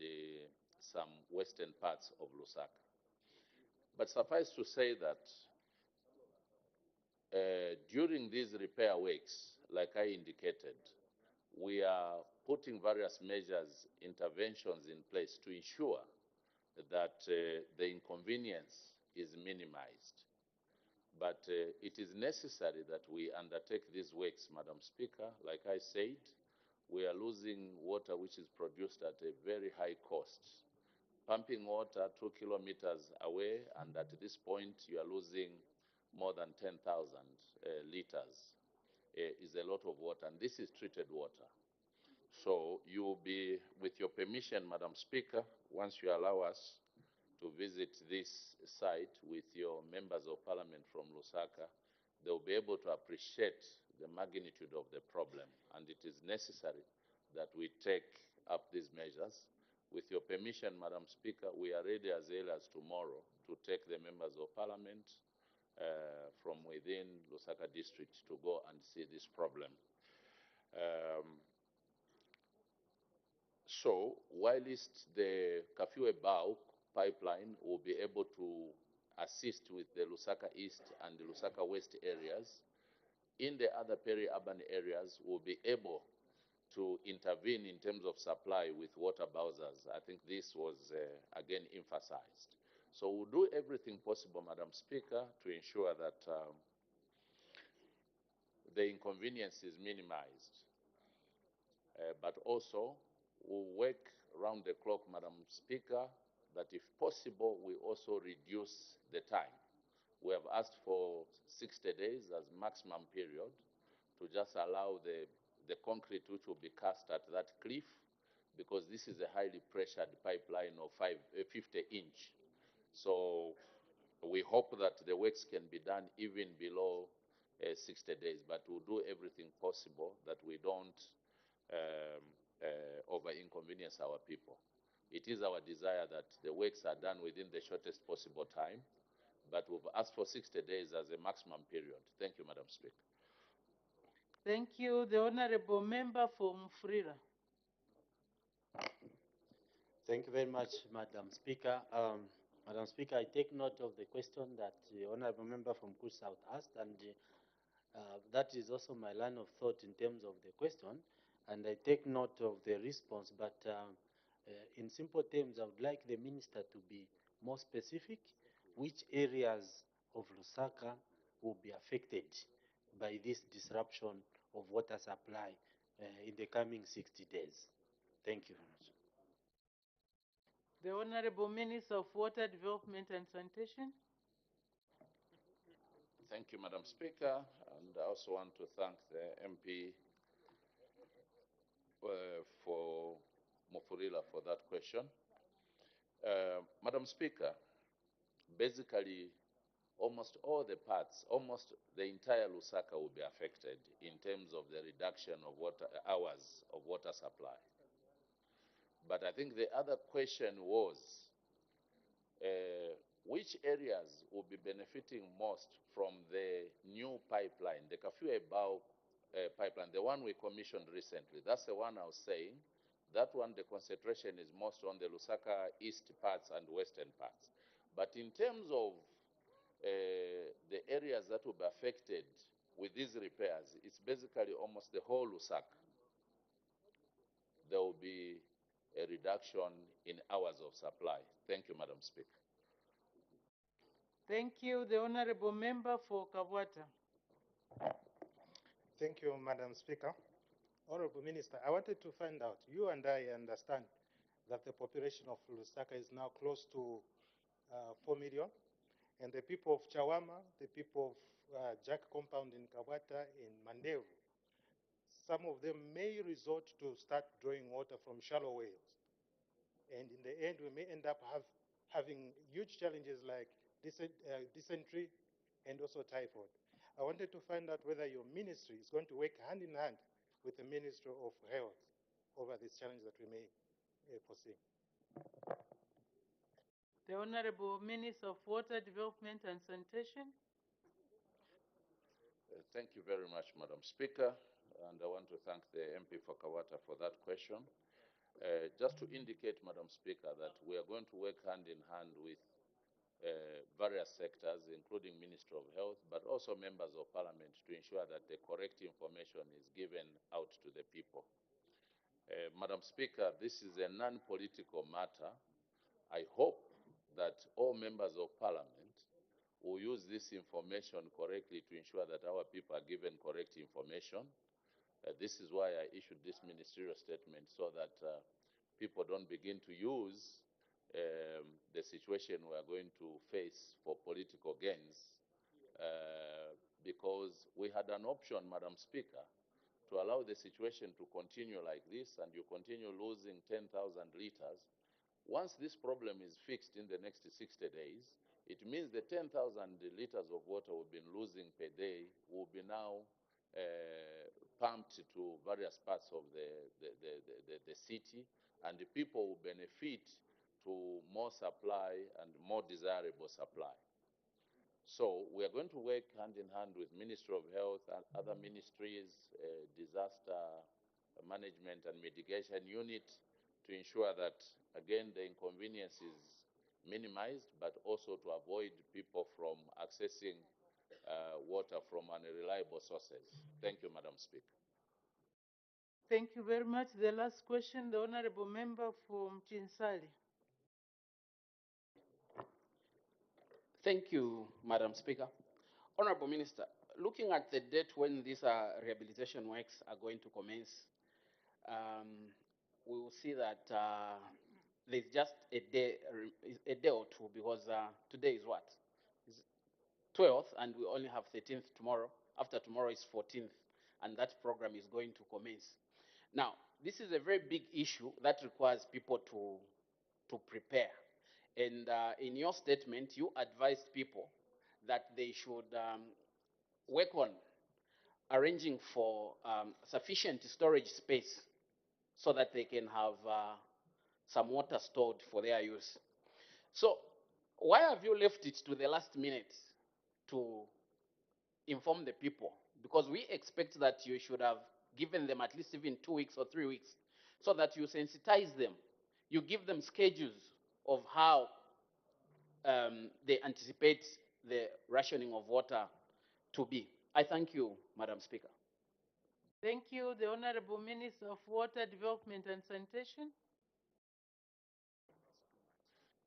some western parts of Lusaka. But suffice to say that during these repair works, like I indicated, we are putting various measures, interventions in place to ensure that the inconvenience is minimized. But it is necessary that we undertake these works, Madam Speaker. Like I said, we are losing water which is produced at a very high cost. Pumping water 2 kilometers away, and at this point you are losing more than 10,000 liters is a lot of water, and this is treated water. So you will be, with your permission, Madam Speaker, once you allow us to visit this site with your members of parliament from Lusaka, they will be able to appreciate the magnitude of the problem, and it is necessary that we take up these measures. With your permission, Madam Speaker, we are ready as early as tomorrow to take the members of parliament from within Lusaka district to go and see this problem. So, whilst the Kafue-Bauk pipeline will be able to assist with the Lusaka East and the Lusaka West areas, in the other peri-urban areas, we'll be able to intervene in terms of supply with water bowsers. I think this was again emphasized. So we'll do everything possible, Madam Speaker, to ensure that the inconvenience is minimized. But also, we'll work round the clock, Madam Speaker, that if possible, we also reduce the time. We have asked for 60 days as maximum period to just allow the concrete which will be cast at that cliff, because this is a highly pressured pipeline of 50-inch. So we hope that the works can be done even below 60 days, but we'll do everything possible that we don't over-inconvenience our people. It is our desire that the works are done within the shortest possible time, but we've asked for 60 days as a maximum period. Thank you, Madam Speaker. Thank you. The Honorable Member for Mufulira. Thank you very much, Madam Speaker. Madam Speaker, I take note of the question that the Honorable Member from Kush South asked, and that is also my line of thought in terms of the question, and I take note of the response, but in simple terms, I would like the Minister to be more specific which areas of Lusaka will be affected by this disruption of water supply in the coming 60 days. Thank you very much. The Honorable Minister of Water Development and Sanitation. Thank you, Madam Speaker, and I also want to thank the MP for Mufulira for that question. Madam Speaker, basically, almost all the parts, almost the entire Lusaka will be affected in terms of the reduction of hours of water supply. But I think the other question was, which areas will be benefiting most from the new pipeline, the Kafue-Bao pipeline, the one we commissioned recently? That's the one I was saying. That one, the concentration is most on the Lusaka east parts and western parts. But in terms of the areas that will be affected with these repairs, it's basically almost the whole Lusaka. There will be a reduction in hours of supply. Thank you, Madam Speaker. Thank you. The Honorable Member for Kabwata. Thank you, Madam Speaker. Honorable Minister, I wanted to find out, you and I understand that the population of Lusaka is now close to 4 million, and the people of Chawama, the people of Jack Compound in Kabwata, in Mandevu, some of them may resort to start drawing water from shallow wells. And in the end, we may end up having huge challenges like dysentery and also typhoid. I wanted to find out whether your ministry is going to work hand in hand with the Ministry of Health over this challenge that we may foresee. The Honorable Minister of Water Development and Sanitation. Thank you very much, Madam Speaker, and I want to thank the MP for Kabwata for that question. Just to indicate, Madam Speaker, that we are going to work hand in hand with various sectors, including Ministry of Health, but also members of Parliament, to ensure that the correct information is given out to the people. Madam Speaker, this is a non-political matter. I hope that all members of Parliament will use this information correctly to ensure that our people are given correct information. This is why I issued this ministerial statement, so that people don't begin to use the situation we are going to face for political gains, because we had an option, Madam Speaker, to allow the situation to continue like this, and you continue losing 10,000 liters. Once this problem is fixed in the next 60 days, it means the 10,000 liters of water we've been losing per day will be now pumped to various parts of the city, and the people will benefit to more supply and more desirable supply. So we are going to work hand in hand with Ministry of Health and other ministries, disaster management and mitigation unit, to ensure that, again, the inconvenience is minimized, but also to avoid people from accessing water from unreliable sources. Thank you, Madam Speaker. Thank you very much. The last question, the Honorable Member from Chinsali. Thank you, Madam Speaker. Honorable Minister, looking at the date when these rehabilitation works are going to commence, we will see that there's just a day or two, because today is what? Is 12th, and we only have 13th tomorrow. After tomorrow is 14th, and that program is going to commence. Now, this is a very big issue that requires people to prepare. And in your statement, you advised people that they should work on arranging for sufficient storage space so that they can have some water stored for their use. So why have you left it to the last minute to inform the people? Because we expect that you should have given them at least even 2 weeks or 3 weeks so that you sensitize them. You give them schedules of how they anticipate the rationing of water to be. I thank you, Madam Speaker. Thank you, the Honorable Minister of Water Development and Sanitation.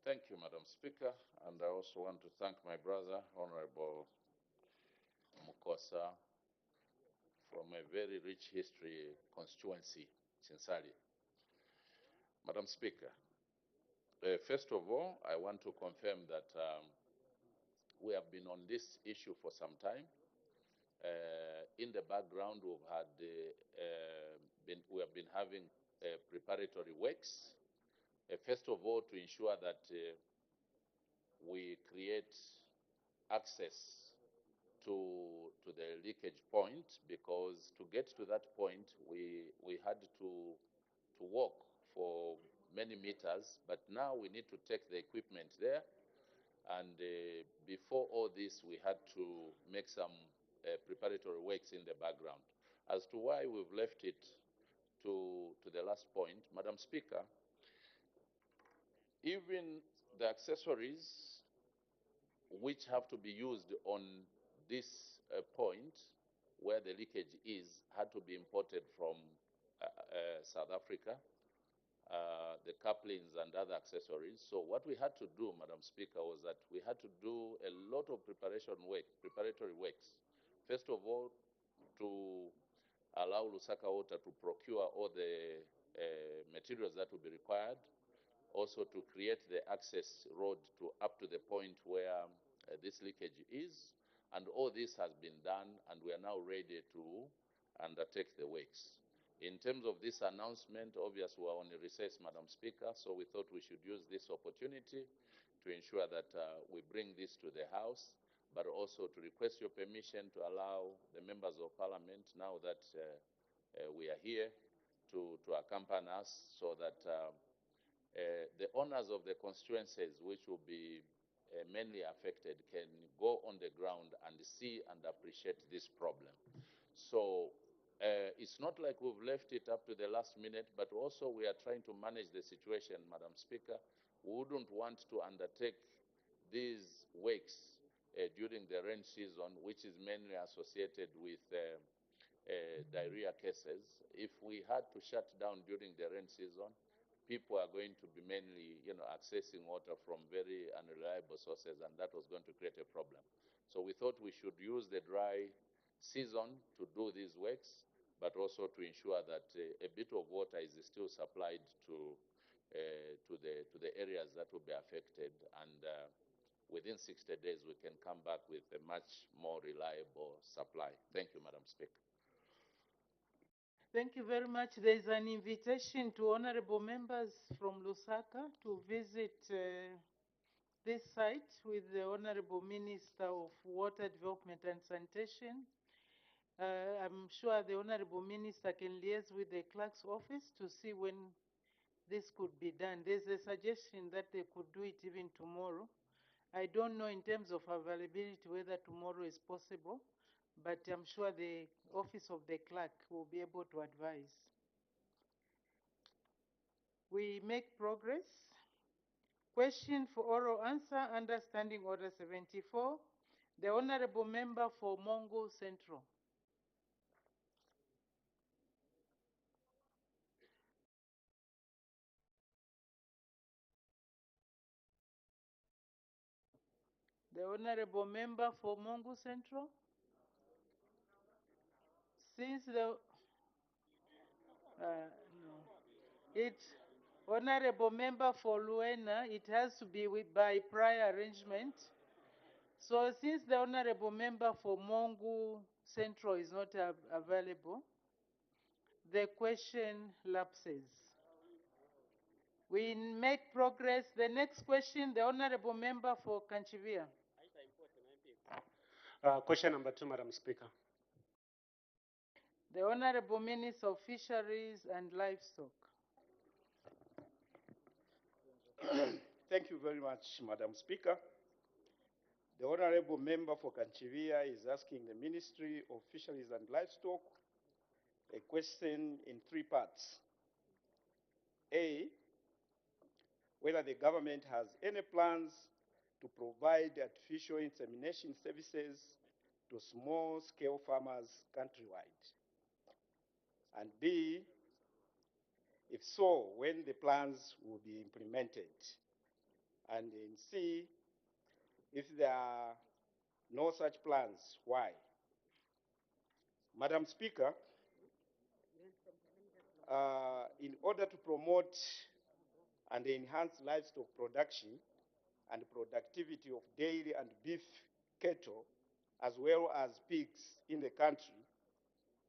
Thank you, Madam Speaker, and I also want to thank my brother, Honorable Mukosa, from a very rich history constituency, Chinsali. Madam Speaker, first of all, I want to confirm that we have been on this issue for some time. In the background, we have been having preparatory works. First of all, to ensure that we create access to the leakage point, because to get to that point, we had to walk for many meters, but now we need to take the equipment there. And before all this, we had to make some preparatory works in the background. As to why we've left it to the last point, Madam Speaker, even the accessories which have to be used on this point where the leakage is had to be imported from South Africa, the couplings and other accessories. So what we had to do, Madam Speaker, was that we had to do a lot of preparatory works. First of all, to allow Lusaka Water to procure all the materials that will be required, also to create the access road to up to the point where this leakage is. And all this has been done, and we are now ready to undertake the works. In terms of this announcement, obviously we're on a recess, Madam Speaker, so we thought we should use this opportunity to ensure that we bring this to the House, but also to request your permission to allow the members of Parliament, now that we are here, to accompany us, so that the owners of the constituencies which will be mainly affected can go on the ground and see and appreciate this problem. So it's not like we've left it up to the last minute, but also we are trying to manage the situation, Madam Speaker. We wouldn't want to undertake these works during the rain season, which is mainly associated with diarrhea cases. If we had to shut down during the rain season, people are going to be mainly, accessing water from very unreliable sources, and that was going to create a problem. So we thought we should use the dry season to do these works, but also to ensure that a bit of water is still supplied to the areas that will be affected, and within 60 days we can come back with a much more reliable supply. Thank you, Madam Speaker. Thank you very much. There is an invitation to honorable members from Lusaka to visit this site with the Honorable Minister of Water Development and Sanitation. I'm sure the Honorable Minister can liaise with the clerk's office to see when this could be done. There's a suggestion that they could do it even tomorrow. I don't know in terms of availability whether tomorrow is possible, but I'm sure the office of the clerk will be able to advise. We make progress. Question for oral answer under Standing Order 74. The Honorable Member for Mongo Central. Honorable Member for Mongu Central. Since the no, it Honorable Member for Luena, it has to be by prior arrangement. So since the Honorable Member for Mongu Central is not available, the question lapses. We make progress. The next question, the Honorable Member for Kanchivia. Question number 2, Madam Speaker. The Honorable Minister of Fisheries and Livestock. Thank you very much, Madam Speaker. The Honorable Member for Kanchivia is asking the Ministry of Fisheries and Livestock a question in 3 parts. A, whether the government has any plans to provide artificial insemination services to small-scale farmers countrywide. And B, if so, when the plans will be implemented. And in C, if there are no such plans, why? Madam Speaker, in order to promote and enhance livestock production and productivity of dairy and beef cattle, as well as pigs in the country,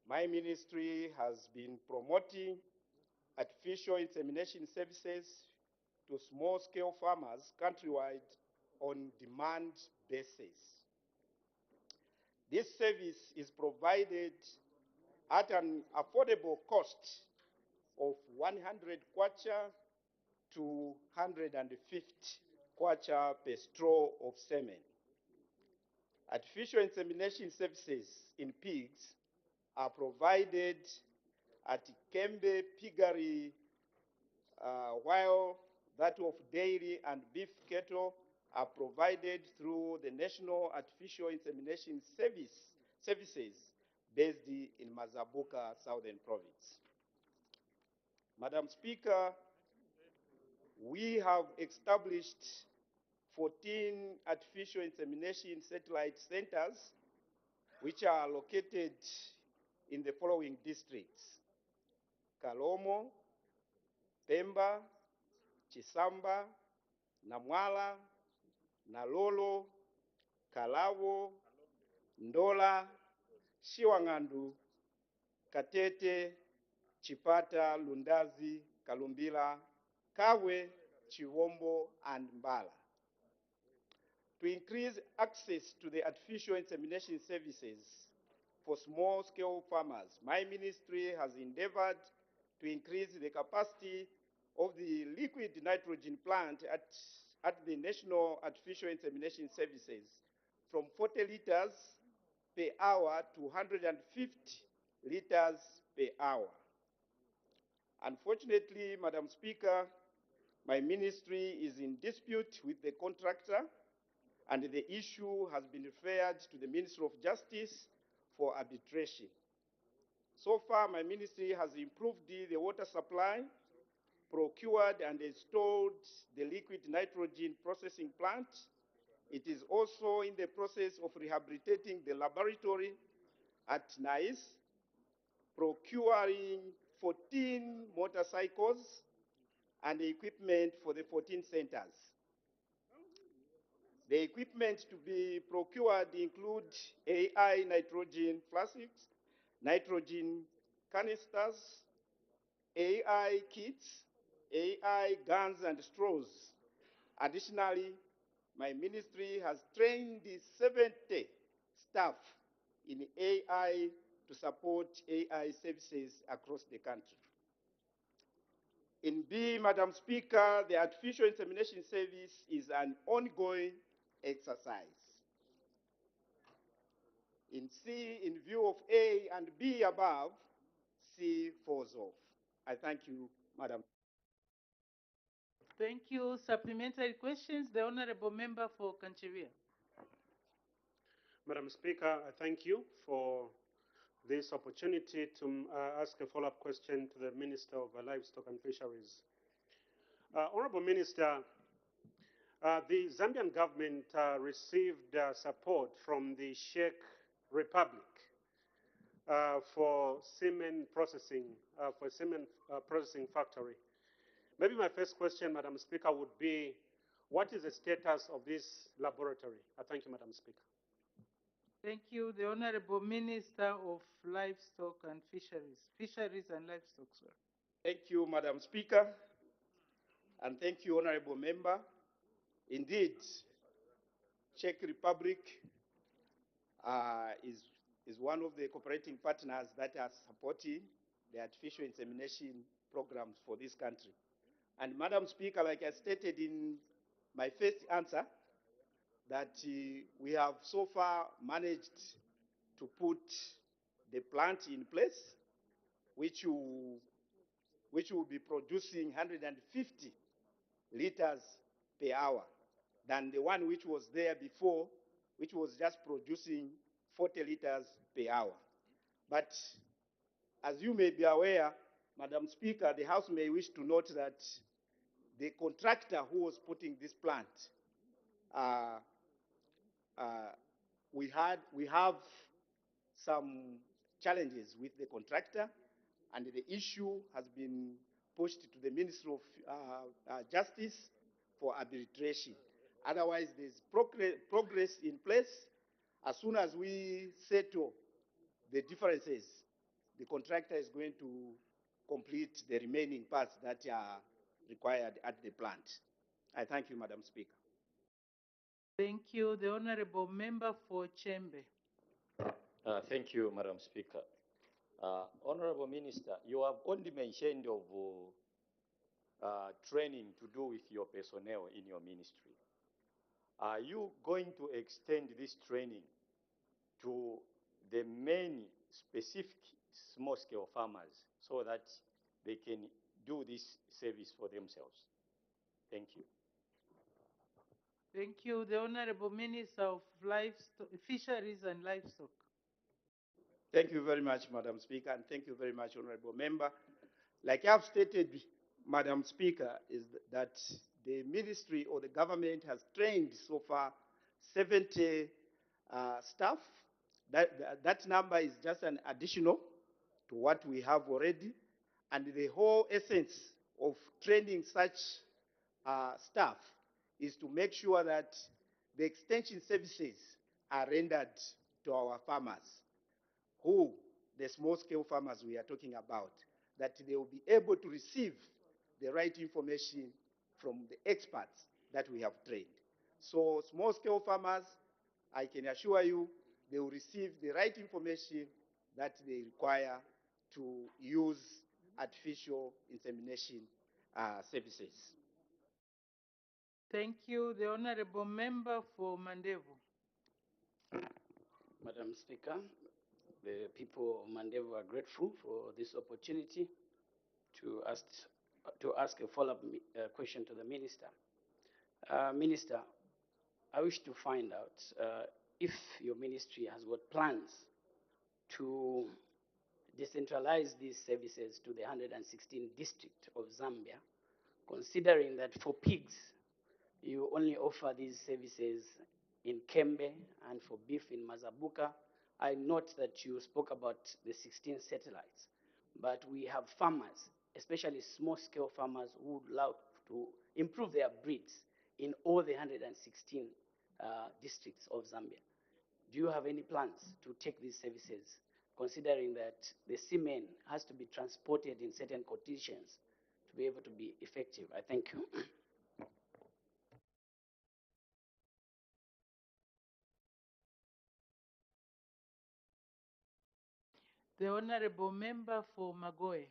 my ministry has been promoting artificial insemination services to small-scale farmers countrywide on demand basis. This service is provided at an affordable cost of 100 kwacha to 150 kwacha per straw of semen. Artificial insemination services in pigs are provided at Kembe Piggery, while that of dairy and beef cattle are provided through the National Artificial Insemination Services based in Mazabuka, Southern Province. Madam Speaker, we have established 14 artificial insemination satellite centers, which are located in the following districts: Kalomo, Pemba, Chisamba, Namwala, Nalolo, Kalawo, Ndola, Shiwangandu, Katete, Chipata, Lundazi, Kalumbila, Kawe, Chiwombo, and Mbala. To increase access to the artificial insemination services for small-scale farmers, my ministry has endeavored to increase the capacity of the liquid nitrogen plant at the National Artificial Insemination Services from 40 liters per hour to 150 liters per hour. Unfortunately, Madam Speaker, my ministry is in dispute with the contractor, and the issue has been referred to the Ministry of Justice for arbitration. So far, my ministry has improved the water supply, procured and installed the liquid nitrogen processing plant. It is also in the process of rehabilitating the laboratory at NICE, procuring 14 motorcycles and the equipment for the 14 centers. The equipment to be procured include AI nitrogen flasks, nitrogen canisters, AI kits, AI guns and straws. Additionally, my ministry has trained 70 staff in AI to support AI services across the country. In B, Madam Speaker, the artificial insemination service is an ongoing exercise. In C, in view of A and B above, C falls off. I thank you, Madam. Thank you. Supplementary questions, the Honorable Member for Kanchivia. Madam Speaker, I thank you for this opportunity to ask a follow-up question to the Minister of Livestock and Fisheries. Honorable Minister, The Zambian government received support from the Czech Republic for cement processing, processing factory. Maybe my first question, Madam Speaker, would be, what is the status of this laboratory? Thank you, Madam Speaker. Thank you. The Honorable Minister of Livestock and Fisheries and Livestock, sir. Thank you, Madam Speaker, and thank you, Honorable Member. Indeed, Czech Republic is one of the cooperating partners that are supporting the artificial insemination programs for this country. And Madam Speaker, like I stated in my first answer, that we have so far managed to put the plant in place, which will be producing 150 liters per hour than the one which was there before, which was just producing 40 liters per hour. But as you may be aware, Madam Speaker, the House may wish to note that the contractor who was putting this plant, we have some challenges with the contractor, and the issue has been pushed to the Ministry of Justice for arbitration. Otherwise, there's progress in place. As soon as we settle the differences, the contractor is going to complete the remaining parts that are required at the plant. I thank you, Madam Speaker. Thank you. The Honorable Member for Chembe. Thank you, Madam Speaker. Honorable Minister, you have only mentioned of training to do with your personnel in your ministry. Are you going to extend this training to the many specific small-scale farmers so that they can do this service for themselves? Thank you. Thank you. The Honorable Minister of Fisheries and Livestock. Thank you very much, Madam Speaker, and thank you very much, Honorable Member. Like I've stated, Madam Speaker, is that the ministry or the government has trained so far 70 staff. That number is just an additional to what we have already. And the whole essence of training such staff is to make sure that the extension services are rendered to our farmers, the small-scale farmers we are talking about, that they will be able to receive the right information from the experts that we have trained. So small-scale farmers, I can assure you, they will receive the right information that they require to use artificial insemination services. Thank you. The Honorable Member for Mandevu. Madam Speaker, the people of Mandevu are grateful for this opportunity to ask a follow-up question to the Minister. Minister, I wish to find out if your ministry has got plans to decentralize these services to the 116 district of Zambia, considering that for pigs, you only offer these services in Kembe and for beef in Mazabuka. I note that you spoke about the 16 satellites, but we have farmers, especially small-scale farmers, who would love to improve their breeds in all the 116 districts of Zambia. Do you have any plans to take these services, considering that the semen has to be transported in certain conditions to be able to be effective? I thank you. The Honorable Member for Magoe.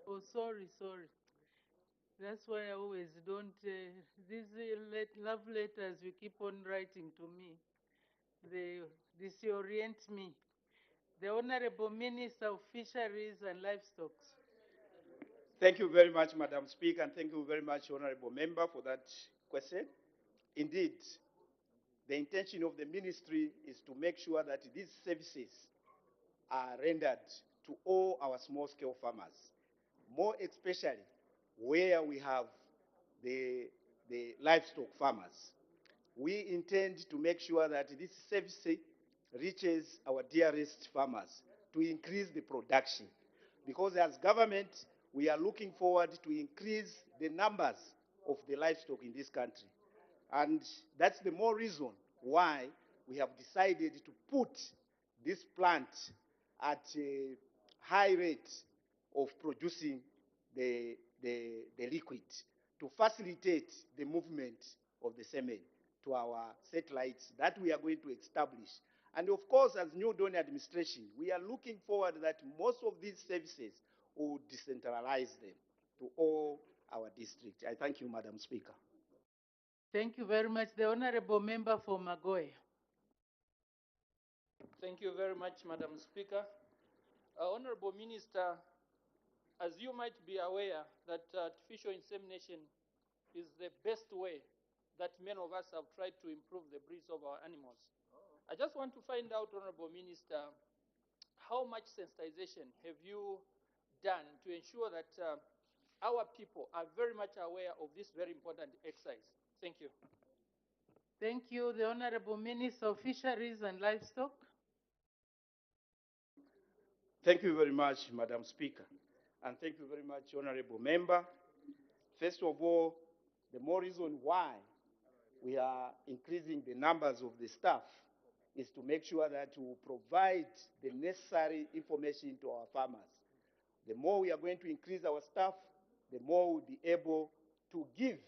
Oh, sorry. That's why I always don't, these love letters you keep on writing to me, they disorient me. The Honorable Minister of Fisheries and Livestock. Thank you very much, Madam Speaker, and thank you very much, Honorable Member, for that question. Indeed, the intention of the ministry is to make sure that these services are rendered to all our small-scale farmers, more especially where we have the livestock farmers. We intend to make sure that this service reaches our dearest farmers to increase the production. Because as government, we are looking forward to increase the numbers of the livestock in this country. And that's the more reason why we have decided to put this plant at a high rate of producing the liquid to facilitate the movement of the semen to our satellites that we are going to establish. And of course, as new donor administration, we are looking forward that most of these services will decentralize them to all our districts. I thank you, Madam Speaker. Thank you very much. The Honorable Member for Magoy. Thank you very much, Madam Speaker. Honorable Minister, as you might be aware that artificial insemination is the best way that many of us have tried to improve the breeds of our animals. I just want to find out, Honorable Minister, how much sensitization have you done to ensure that our people are very much aware of this very important exercise? Thank you. Thank you. The Honorable Minister of Fisheries and Livestock. Thank you very much, Madam Speaker. And thank you very much, Honorable Member. First of all, the more reason why we are increasing the numbers of the staff is to make sure that we provide the necessary information to our farmers. The more we are going to increase our staff, the more we'll be able to give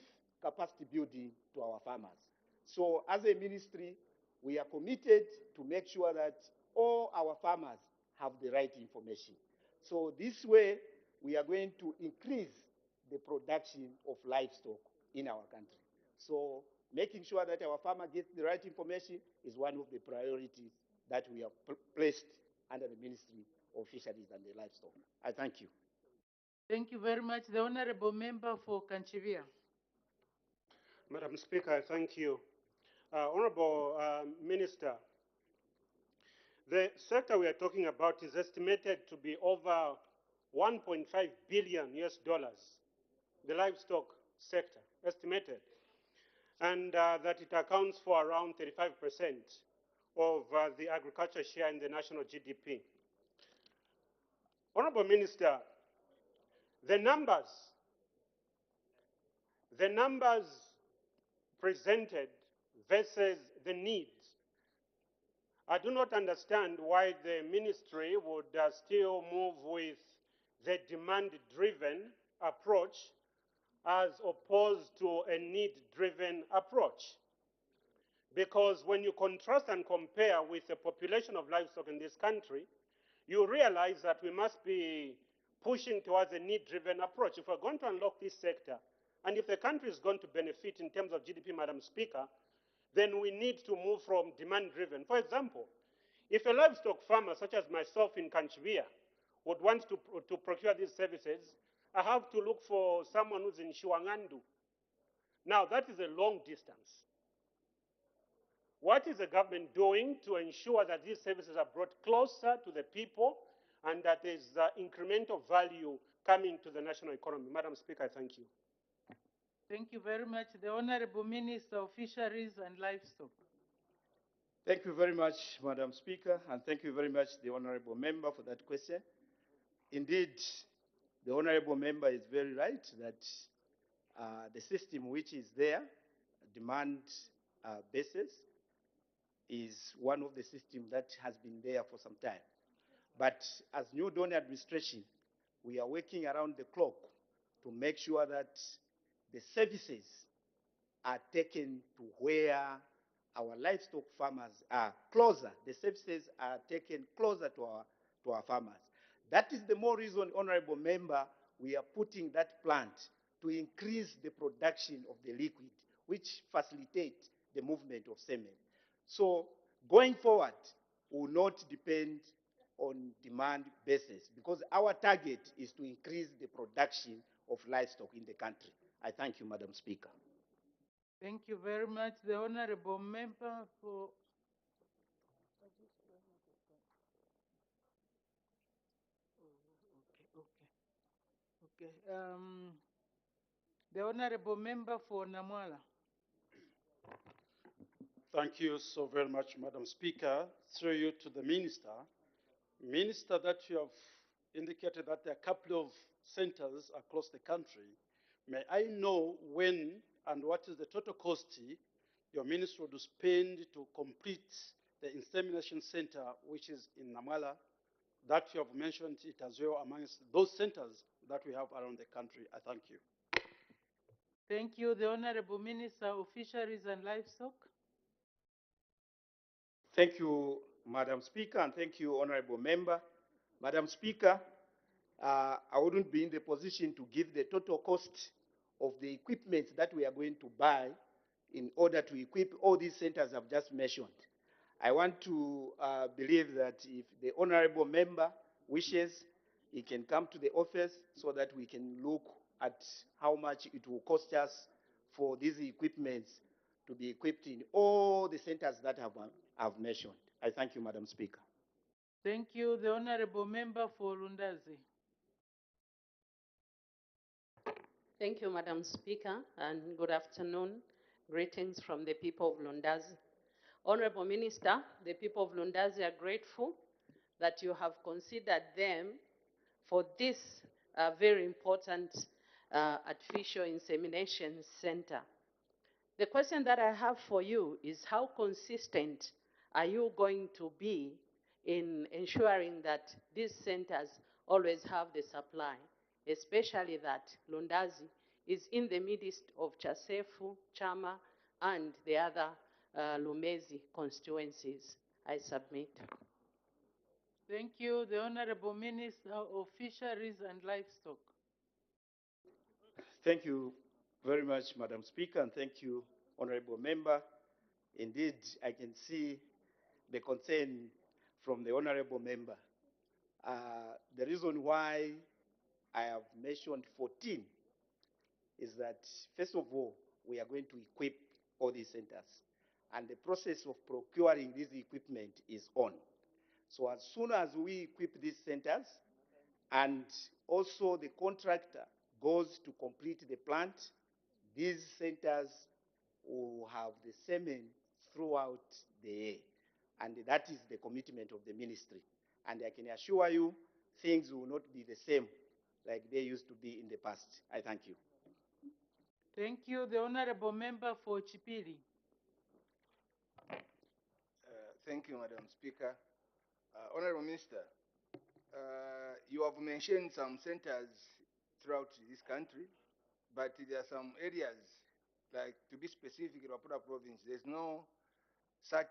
capacity building to our farmers. So as a ministry, we are committed to make sure that all our farmers have the right information. So this way, we are going to increase the production of livestock in our country. So making sure that our farmer gets the right information is one of the priorities that we have placed under the Ministry of Fisheries and the Livestock. I thank you. Thank you very much. The Honorable Member for Kanchivia. Madam Speaker, I thank you. Honorable Minister, the sector we are talking about is estimated to be over 1.5 billion US dollars, the livestock sector, estimated, and that it accounts for around 35% of the agriculture share in the national GDP. Honorable Minister, the numbers presented versus the needs, I do not understand why the ministry would still move with the demand-driven approach as opposed to a need-driven approach. Because when you contrast and compare with the population of livestock in this country, you realize that we must be pushing towards a need-driven approach. If we're going to unlock this sector, and if the country is going to benefit in terms of GDP, Madam Speaker, then we need to move from demand-driven. For example, if a livestock farmer such as myself in Kanchivia would want to procure these services, I have to look for someone who's in Shuangandu. Now, that is a long distance. What is the government doing to ensure that these services are brought closer to the people and that there's incremental value coming to the national economy? Madam Speaker, I thank you. Thank you very much. The Honorable Minister of Fisheries and Livestock. Thank you very much, Madam Speaker, and thank you very much, the Honorable Member, for that question. Indeed, the Honorable Member is very right that the system which is there, demand basis, is one of the systems that has been there for some time. But as new donor administration, we are working around the clock to make sure that the services are taken to where our livestock farmers are closer. The services are taken closer to our farmers. That is the more reason, Honorable Member, we are putting that plant to increase the production of the liquid, which facilitates the movement of semen. So going forward, we will not depend on demand basis because our target is to increase the production of livestock in the country. I thank you, Madam Speaker. Thank you very much. The Honorable Member for Okay. The Honorable Member for Namwala. Thank you so very much, Madam Speaker. Through you to the Minister. Minister, that you have indicated that there are a couple of centers across the country. May I know when and what is the total cost your ministry would spend to complete the insemination center, which is in Namwala, that you have mentioned it as well amongst those centers that we have around the country? I thank you. Thank you. The Honorable Minister of Fisheries and Livestock. Thank you, Madam Speaker, and thank you, Honorable Member. Madam Speaker, I wouldn't be in the position to give the total cost of the equipment that we are going to buy in order to equip all these centers I've just mentioned. I want to believe that if the Honorable Member wishes, he can come to the office so that we can look at how much it will cost us for these equipments to be equipped in all the centers that I've mentioned. I thank you, Madam Speaker. Thank you. The Honorable Member for Lundazi. Thank you, Madam Speaker, and good afternoon. Greetings from the people of Lundazi. Honorable Minister, the people of Lundazi are grateful that you have considered them for this very important artificial insemination center. The question that I have for you is how consistent are you going to be in ensuring that these centers always have the supply, especially that Lundazi is in the midst of Chasefu, Chama, and the other Lumezi constituencies? I submit. Thank you. The Honorable Minister of Fisheries and Livestock. Thank you very much, Madam Speaker, and thank you, Honorable Member. Indeed, I can see the concern from the Honorable Member. The reason why I have mentioned 14 is that, first of all, we are going to equip all these centers. And the process of procuring this equipment is on. So as soon as we equip these centers, and also the contractor goes to complete the plant, these centers will have the semen throughout the year. And that is the commitment of the ministry. And I can assure you, things will not be the same like they used to be in the past. I thank you. Thank you. The Honorable Member for Chipiri. Thank you, Madam Speaker. Honorable Minister, you have mentioned some centers throughout this country, but there are some areas, like to be specific, Rapura province, there's no such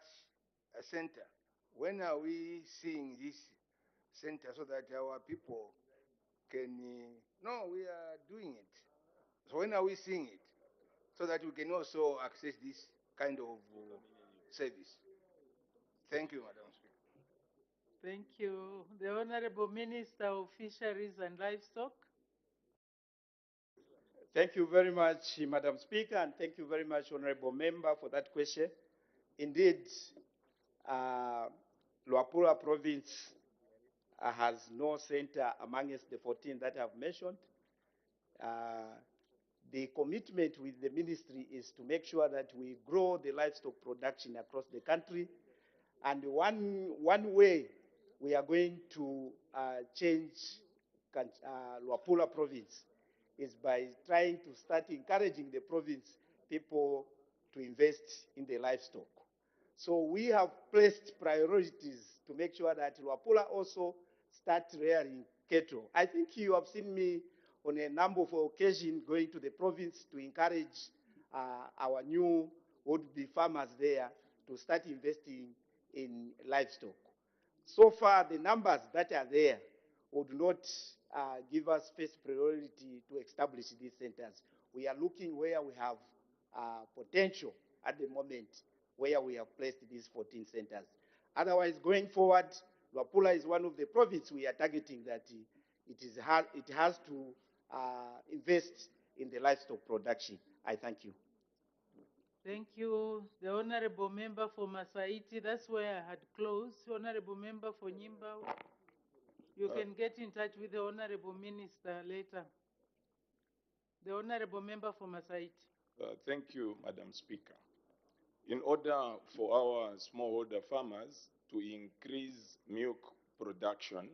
a center. When are we seeing this center so that our people can, no, we are doing it. So when are we seeing it? So that we can also access this kind of service. Thank you, Madam Speaker. Thank you. The Honorable Minister of Fisheries and Livestock. Thank you very much, Madam Speaker, and thank you very much, Honorable Member, for that question. Indeed, Luapula province has no center amongst the 14 that I've mentioned. The commitment with the ministry is to make sure that we grow the livestock production across the country. And one way we are going to change Luapula province is by trying to start encouraging the province people to invest in the livestock. So we have placed priorities to make sure that Luapula also start rearing cattle. I think you have seen me on a number of occasions going to the province to encourage our new would-be farmers there to start investing in livestock. So far, the numbers that are there would not give us first priority to establish these centers. We are looking where we have potential at the moment, where we have placed these 14 centers. Otherwise, going forward, Luapula is one of the provinces we are targeting that it has to invest in the livestock production. I thank you. Thank you. The Honorable Member for Masaiti, that's where I had closed. Honorable Member for Nyimba, you can get in touch with the Honorable Minister later. The Honorable Member for Masaiti. Thank you, Madam Speaker. In order for our smallholder farmers to increase milk production,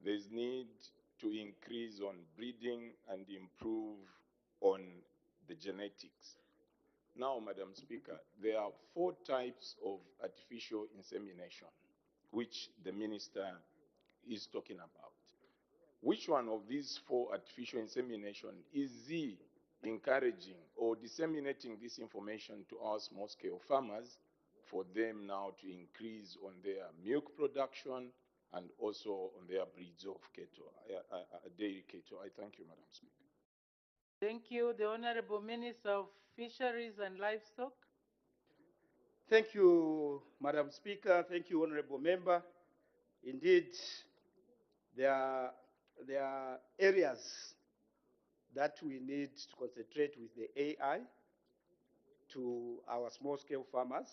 there is need to increase on breeding and improve on the genetics. Now, Madam Speaker, there are 4 types of artificial insemination, which the Minister is talking about. Which one of these 4 artificial insemination is he encouraging or disseminating this information to our small-scale farmers for them now to increase on their milk production and also on their breeds of cattle, dairy cattle? I thank you, Madam Speaker. Thank you. The Honorable Minister of Fisheries and Livestock. Thank you, Madam Speaker. Thank you, Honorable Member. Indeed, there are areas that we need to concentrate with the AI to our small-scale farmers.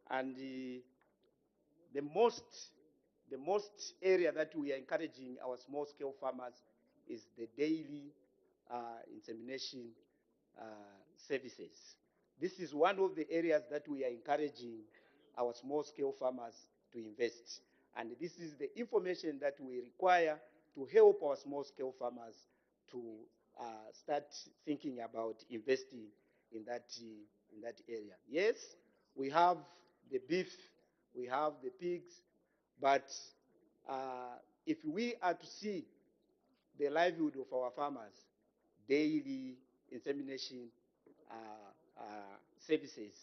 And the most area that we are encouraging our small-scale farmers is the daily insemination services. This is one of the areas that we are encouraging our small-scale farmers to invest. And this is the information that we require to help our small-scale farmers to start thinking about investing in that area. Yes, we have the beef, we have the pigs, but if we are to see the livelihood of our farmers, daily insemination services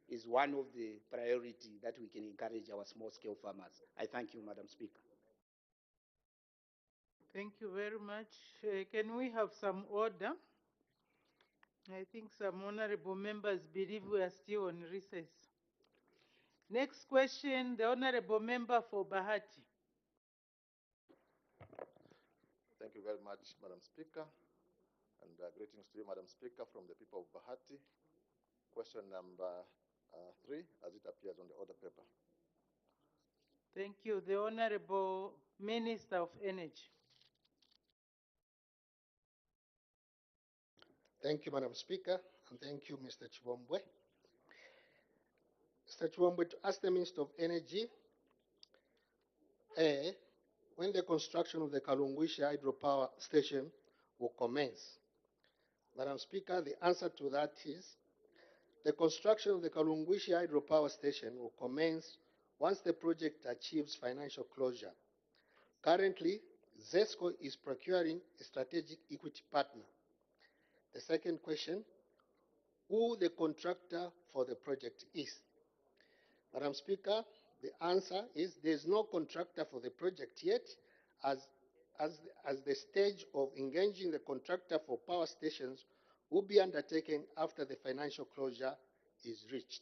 is one of the priority that we can encourage our small-scale farmers. I thank you, Madam Speaker. Thank you very much. Can we have some order? I think some honorable members believe we are still on recess. Next question, the honorable member for Bahati. Thank you very much, Madam Speaker. And greetings to you, Madam Speaker, from the people of Bahati. Question number 3, as it appears on the order paper. Thank you. The Honorable Minister of Energy. Thank you, Madam Speaker, and thank you, Mr. Chibombwe. Mr. Chibombwe, to ask the Minister of Energy, A, when the construction of the Kalungwishi hydropower station will commence. Madam Speaker, the answer to that is the construction of the Kalungwishi hydropower station will commence once the project achieves financial closure. Currently, ZESCO is procuring a strategic equity partner. The second question, who the contractor for the project is. Madam Speaker, the answer is there is no contractor for the project yet, as the stage of engaging the contractor for power stations will be undertaken after the financial closure is reached.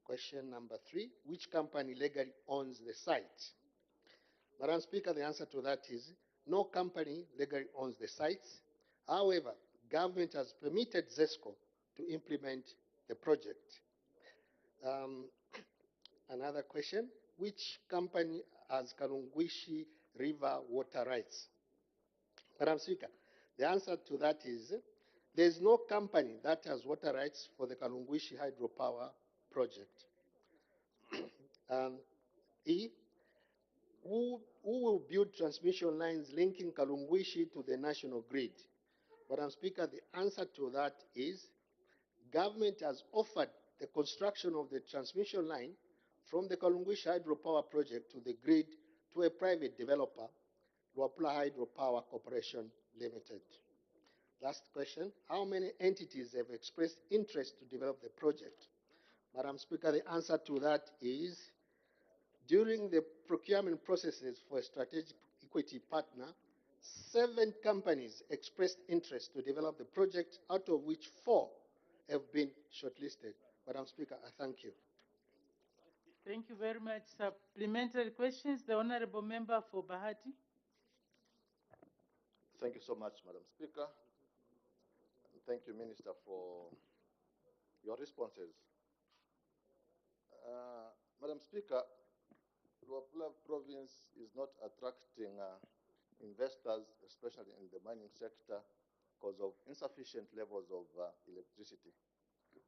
Question number 3, which company legally owns the site? Madam Speaker, the answer to that is no company legally owns the sites. However, government has permitted ZESCO to implement the project. Another question, which company has Kalungwishi River water rights? Madam Speaker, the answer to that is there is no company that has water rights for the Kalungwishi hydropower project. E, who will build transmission lines linking Kalungwishi to the national grid? Madam Speaker, the answer to that is government has offered the construction of the transmission line from the Kalungwishi hydropower project to the grid to a private developer, Luapula Hydropower Corporation Limited. Last question, how many entities have expressed interest to develop the project? Madam Speaker, the answer to that is during the procurement processes for a strategic equity partner, 7 companies expressed interest to develop the project, out of which 4 have been shortlisted. Madam Speaker, I thank you. Thank you very much. Supplementary questions, the Honorable Member for Bahati. Thank you so much, Madam Speaker. And thank you, Minister, for your responses. Madam Speaker, Luapula province is not attracting investors, especially in the mining sector, because of insufficient levels of electricity.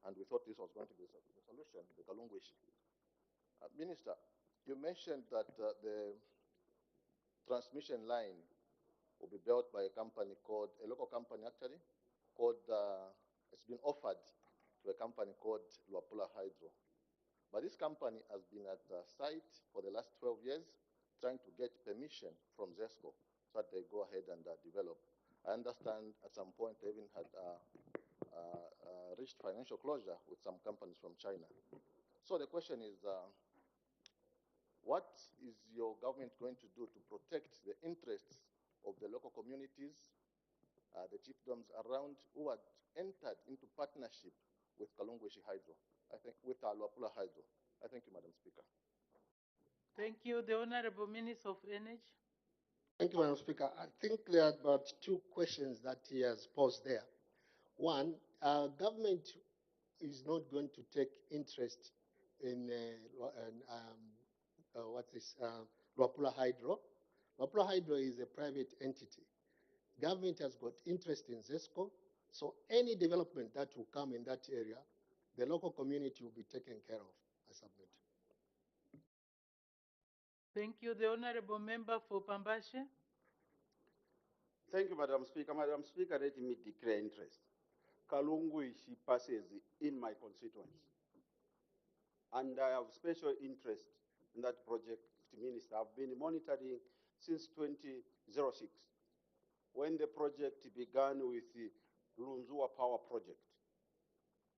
And we thought this was going to be the solution, the Kalungwishi. Minister, you mentioned that the transmission line will be built by a local company actually, it's been offered to a company called Luapula Hydro. But this company has been at the site for the last 12 years trying to get permission from ZESCO so that they go ahead and develop. I understand at some point they even had reached financial closure with some companies from China. So the question is, what is your government going to do to protect the interests of the local communities, the chiefdoms around who had entered into partnership with Kalungwishi Hydro, with Luapula Hydro? I thank you, Madam Speaker. Thank you. The Honorable Minister of Energy. Thank you, Madam Speaker. I think there are about two questions that he has posed there. One, government is not going to take interest in Luapula Hydro. Luapula Hydro is a private entity. Government has got interest in ZESCO, so any development that will come in that area, the local community will be taken care of. I submit. Thank you. The Honorable Member for Pambashe. Thank you, Madam Speaker. Madam Speaker, let me declare interest. Kalungwishi passes in my constituency. And I have special interest in that project, Minister. I've been monitoring since 2006, when the project began with the Lunzua Power Project.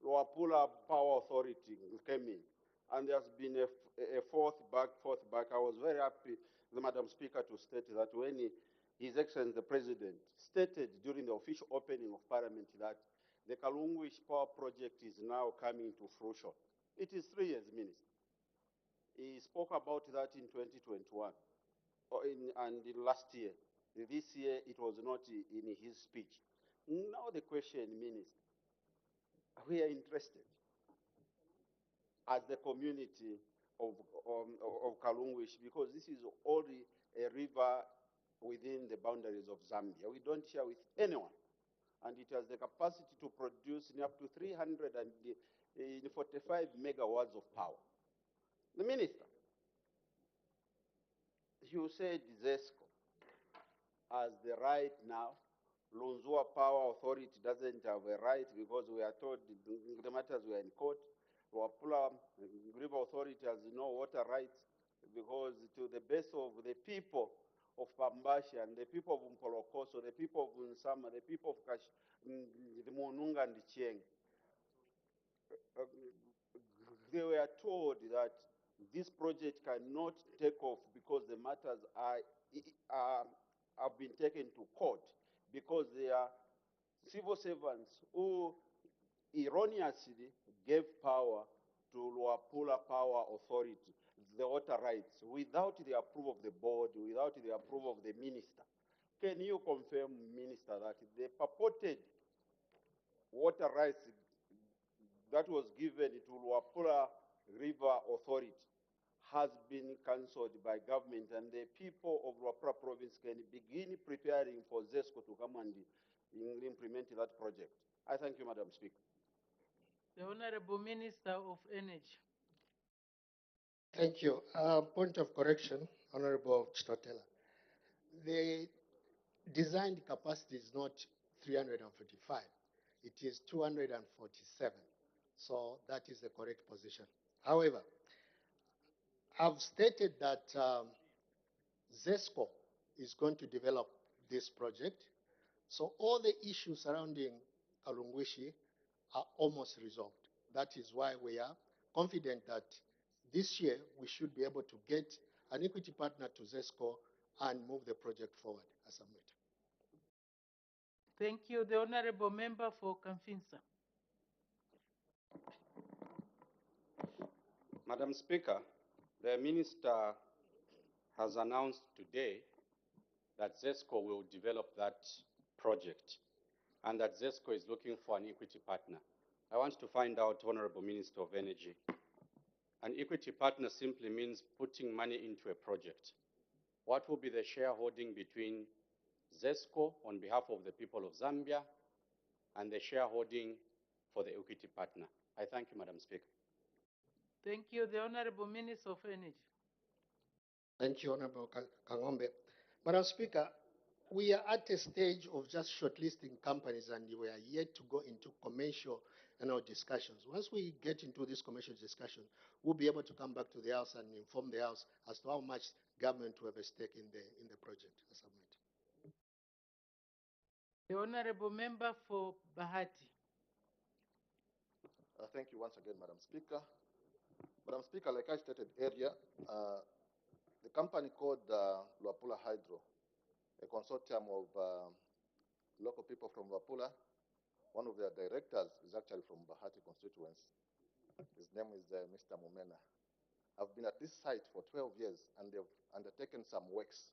Luapula Power Authority came in, and there's been a fourth back. I was very happy, Madam Speaker, to state that when His Excellency the President stated during the official opening of Parliament that the Kalungwishi Power Project is now coming to fruition. It is 3 years, Minister. He spoke about that in 2021 and in last year. This year, it was not in his speech. Now the question, Minister, we are interested as the community of Kalungwishi, because this is only a river within the boundaries of Zambia. We don't share with anyone. And it has the capacity to produce up to 345 megawatts of power. The Minister, you said ZESCO has the right now. Lunzua Power Authority doesn't have a right because we are told the matters were in court. Luapula River Authority has no water rights because to the base of the people of Pambashe and the people of Mpolokoso, the people of Nsama, the people of the Monunga and the Chieng, they were told that this project cannot take off because the matters have been taken to court because they are civil servants who erroneously gave power to Luapula Power Authority, the water rights, without the approval of the board, without the approval of the minister. Can you confirm, Minister, that the purported water rights that was given to Luapula River Authority has been cancelled by government and the people of Luapula province can begin preparing for ZESCO to come and implement that project? I thank you, Madam Speaker. The Honorable Minister of Energy. Thank you. Point of correction, Honorable Chitotela. The designed capacity is not 345. It is 247. So that is the correct position. However, I've stated that ZESCO is going to develop this project. So all the issues surrounding Kalungwishi are almost resolved. That is why we are confident that this year we should be able to get an equity partner to ZESCO and move the project forward. I submit. Thank you. The Honorable Member for Kamfinsa. Madam Speaker, the Minister has announced today that ZESCO will develop that project and that ZESCO is looking for an equity partner. I want to find out, Honorable Minister of Energy, an equity partner simply means putting money into a project. What will be the shareholding between ZESCO on behalf of the people of Zambia and the shareholding for the equity partner. I thank you, Madam Speaker. Thank you. The Honorable Minister of Energy. Thank you, Honorable Kangombe. Madam Speaker, we are at a stage of just shortlisting companies and we are yet to go into commercial discussions. Once we get into this commercial discussion, we'll be able to come back to the House and inform the House as to how much government will have a stake in the project. The Honorable Member for Bahati. Thank you once again, Madam Speaker. Madam Speaker, like I stated earlier, the company called Luapula Hydro, a consortium of local people from Luapula, one of their directors is actually from Bahati constituency. His name is Mr. Mumena. I've been at this site for 12 years and they've undertaken some works.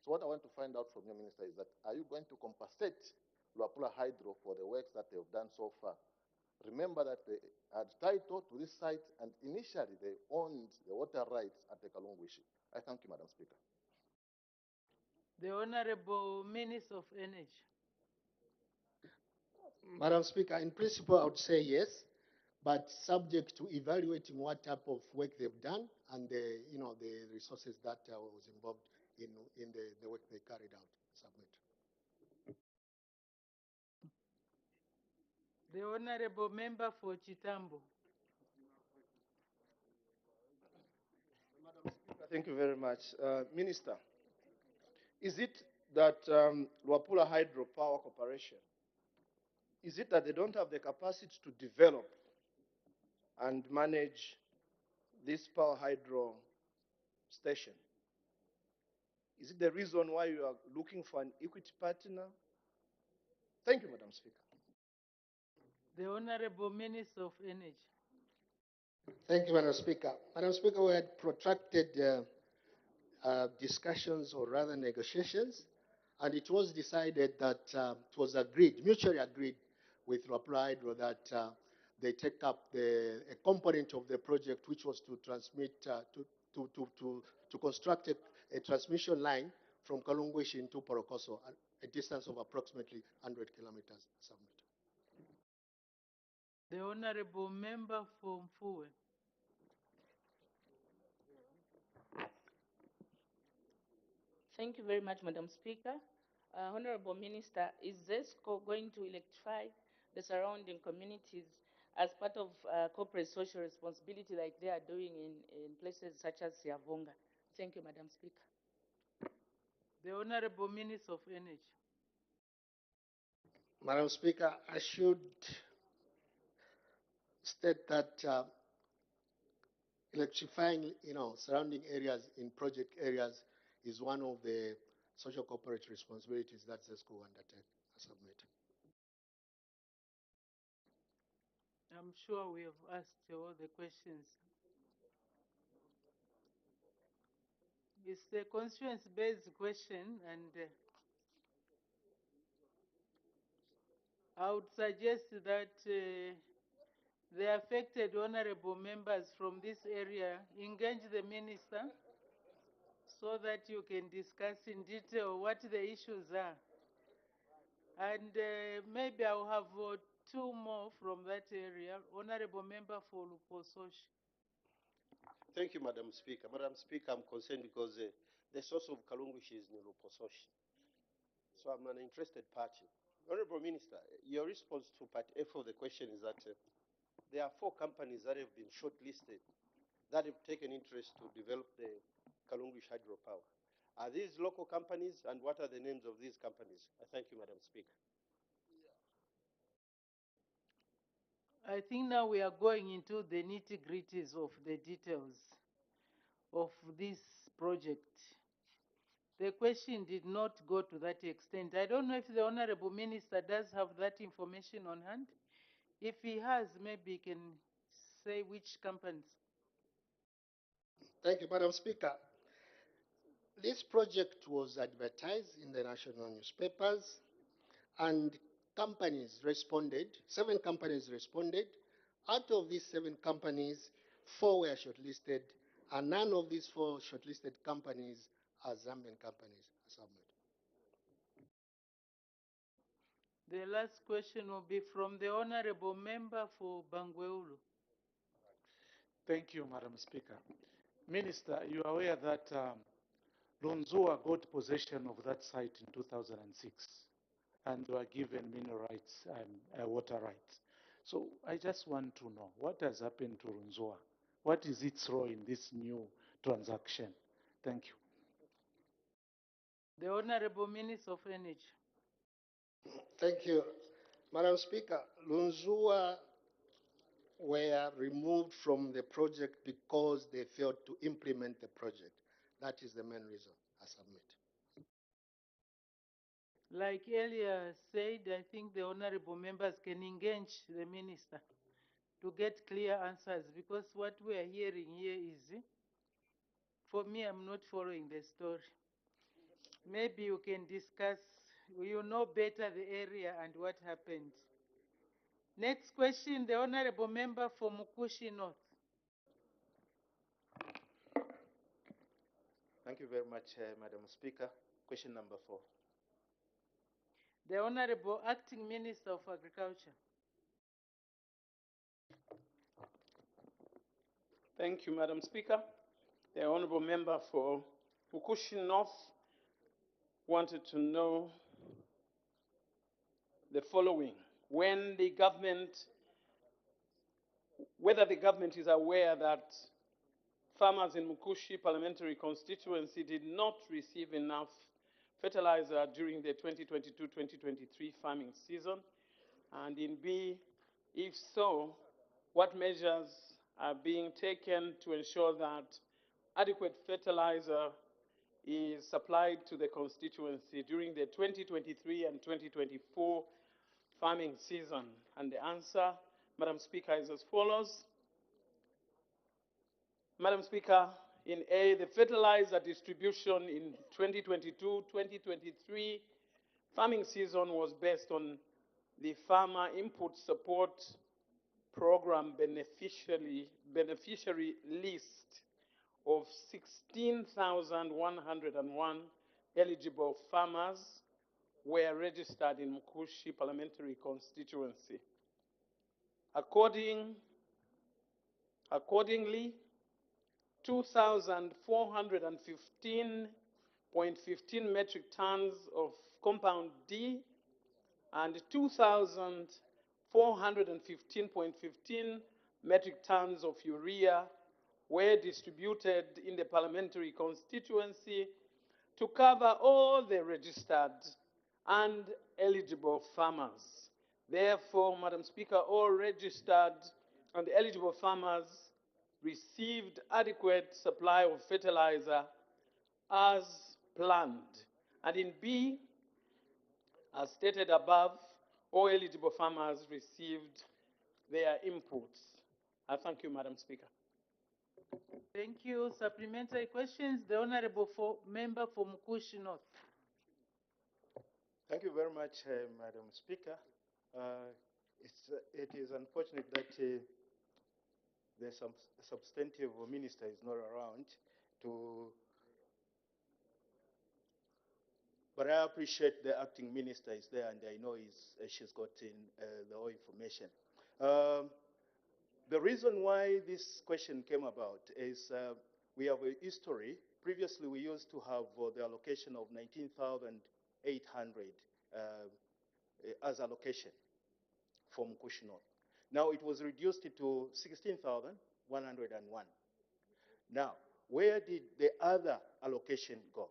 So what I want to find out from you, Minister, is that are you going to compensate Luapula Hydro for the works that they've done so far? Remember that they had title to this site and initially they owned the water rights at the Kalungwishi. I thank you, Madam Speaker. The Honorable Minister of Energy. Madam Speaker, in principle, I would say yes, but subject to evaluating what type of work they've done and the resources that was involved in the work they carried out. Submit. The Honorable Member for Chitambo. Thank you very much. Minister, is it that Luapula Hydropower Corporation, is it that they don't have the capacity to develop and manage this power hydro station? Is it the reason why you are looking for an equity partner? Thank you, Madam Speaker. The Honorable Minister of Energy. Thank you, Madam Speaker. Madam Speaker, we had protracted discussions or rather negotiations, and it was decided that it was agreed, mutually agreed with Luapula Hydro that they take up a component of the project which was to transmit, to construct a transmission line from Kalungwishi into Porokoso, a distance of approximately 100 kilometers. The Honorable Member for Mfuwe. Thank you very much, Madam Speaker. Honorable Minister, is ZESCO going to electrify the surrounding communities as part of corporate social responsibility like they are doing in places such as Siavonga? Thank you, Madam Speaker. The Honorable Minister of Energy. Madam Speaker, I should state that electrifying, surrounding areas in project areas is one of the social corporate responsibilities that ZESCO will undertake. I submit. I'm sure we have asked all the questions. It's a constituency-based question, and I would suggest that the affected honorable members from this area engage the minister so that you can discuss in detail what the issues are. And maybe I'll have two more from that area. Honorable member for Lupososhi. Thank you, Madam Speaker. Madam Speaker, I'm concerned because the source of Kalungwishi is Nilupososhi. So I'm an interested party. Honorable Minister, your response to part F of the question is that there are 4 companies that have been shortlisted that have taken interest to develop the Kalungwish hydropower. Are these local companies, and what are the names of these companies? I thank you, Madam Speaker. I think now we are going into the nitty-gritties of the details of this project. The question did not go to that extent. I don't know if the Honorable Minister does have that information on hand. If he has, maybe he can say which companies. Thank you, Madam Speaker. This project was advertised in the national newspapers and companies responded, 7 companies responded. Out of these 7 companies, 4 were shortlisted, and none of these 4 shortlisted companies are Zambian companies. The last question will be from the Honorable Member for Bangweulu. Thank you, Madam Speaker. Minister, you are aware that Lunzua got possession of that site in 2006 and were given mineral rights and water rights. So I just want to know what has happened to Lunzua? What is its role in this new transaction? Thank you. The Honorable Minister of Energy. Thank you. Madam Speaker, Lunzua were removed from the project because they failed to implement the project. That is the main reason, I submit. Like earlier said, I think the honorable members can engage the minister to get clear answers, because what we are hearing here is, for me, I'm not following the story. Maybe you can discuss, you know better the area and what happened. Next question, the honorable member for Mukushi North. Thank you very much, Madam Speaker. Question number 4. The Honorable Acting Minister of Agriculture. Thank you, Madam Speaker. The Honourable Member for Mukushi North wanted to know the following. Whether the government is aware that farmers in Mukushi Parliamentary constituency did not receive enough fertilizer during the 2022-2023 farming season, and in B, if so, what measures are being taken to ensure that adequate fertilizer is supplied to the constituency during the 2023 and 2024 farming season? And the answer, Madam Speaker, is as follows. Madam Speaker, in A, the fertilizer distribution in 2022-2023 farming season was based on the Farmer Input Support Program beneficiary list of 16,101 eligible farmers were registered in Mukushi Parliamentary constituency. Accordingly, 2,415.15 metric tons of compound D and 2,415.15 metric tons of urea were distributed in the parliamentary constituency to cover all the registered and eligible farmers. Therefore, Madam Speaker, all registered and eligible farmers received adequate supply of fertilizer as planned. And in B, as stated above, all eligible farmers received their inputs. I thank you, Madam Speaker. Thank you. Supplementary questions. The Honorable Member for Mukushi North. Thank you very much, Madam Speaker. It is unfortunate that the substantive minister is not around but I appreciate the acting minister is there, and I know she's gotten the whole information. The reason why this question came about is we have a history. Previously, we used to have the allocation of 19,800 as allocation for Mukushi North. Now it was reduced to 16,101. Now, where did the other allocation go?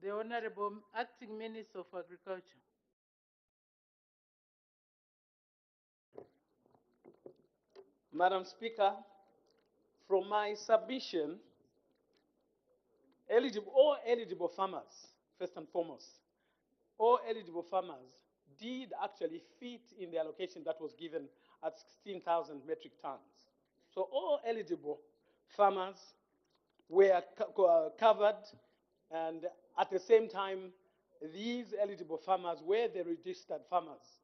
The Honorable Acting Minister of Agriculture. Madam Speaker, from my submission, all eligible farmers, first and foremost, all eligible farmers did actually fit in the allocation that was given at 16,000 metric tons. So all eligible farmers were covered, and at the same time, these eligible farmers were the registered farmers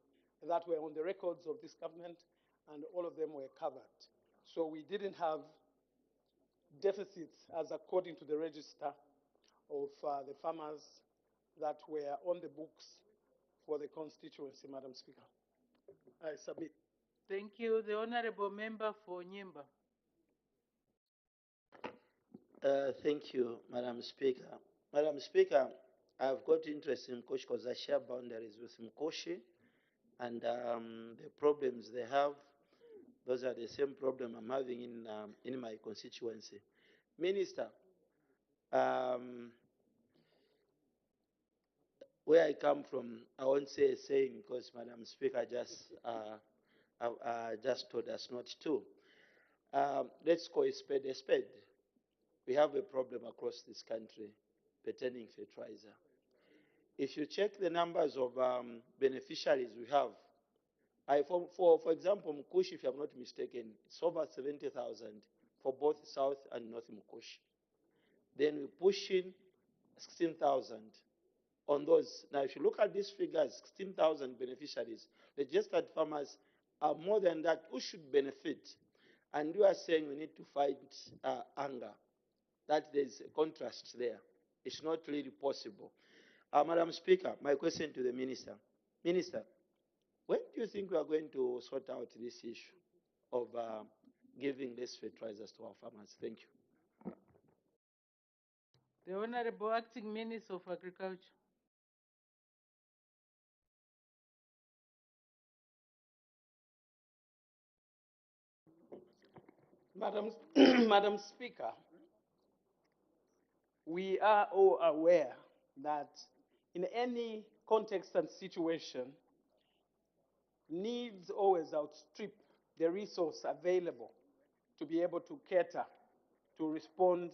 that were on the records of this government, and all of them were covered. So we didn't have deficits as according to the register of the farmers that were on the books for the constituency, Madam Speaker. I submit. Thank you. The Honorable Member for Nyimba. Thank you, Madam Speaker. Madam Speaker, I've got interest in Mkoshi because I share boundaries with Mkoshi, and the problems they have, those are the same problem I'm having in my constituency. Minister, where I come from, I won't say a saying because Madam Speaker just told us not to. Let's call a spade a spade. We have a problem across this country pertaining fertilizer. If you check the numbers of beneficiaries we have, for example, Mkushi, if I'm not mistaken, it's over 70,000 for both South and North Mkushi. Then we push in 16,000 on those. Now, if you look at these figures, 16,000 beneficiaries, registered farmers are more than that who should benefit. And you are saying we need to fight anger. That there's a contrast there. It's not really possible. Madam Speaker, my question to the Minister. Minister, when do you think we are going to sort out this issue of giving less fertilizers to our farmers? Thank you. The Honorable Acting Minister of Agriculture. Madam Speaker, we are all aware that in any context and situation, needs always outstrip the resource available to be able to cater, to respond,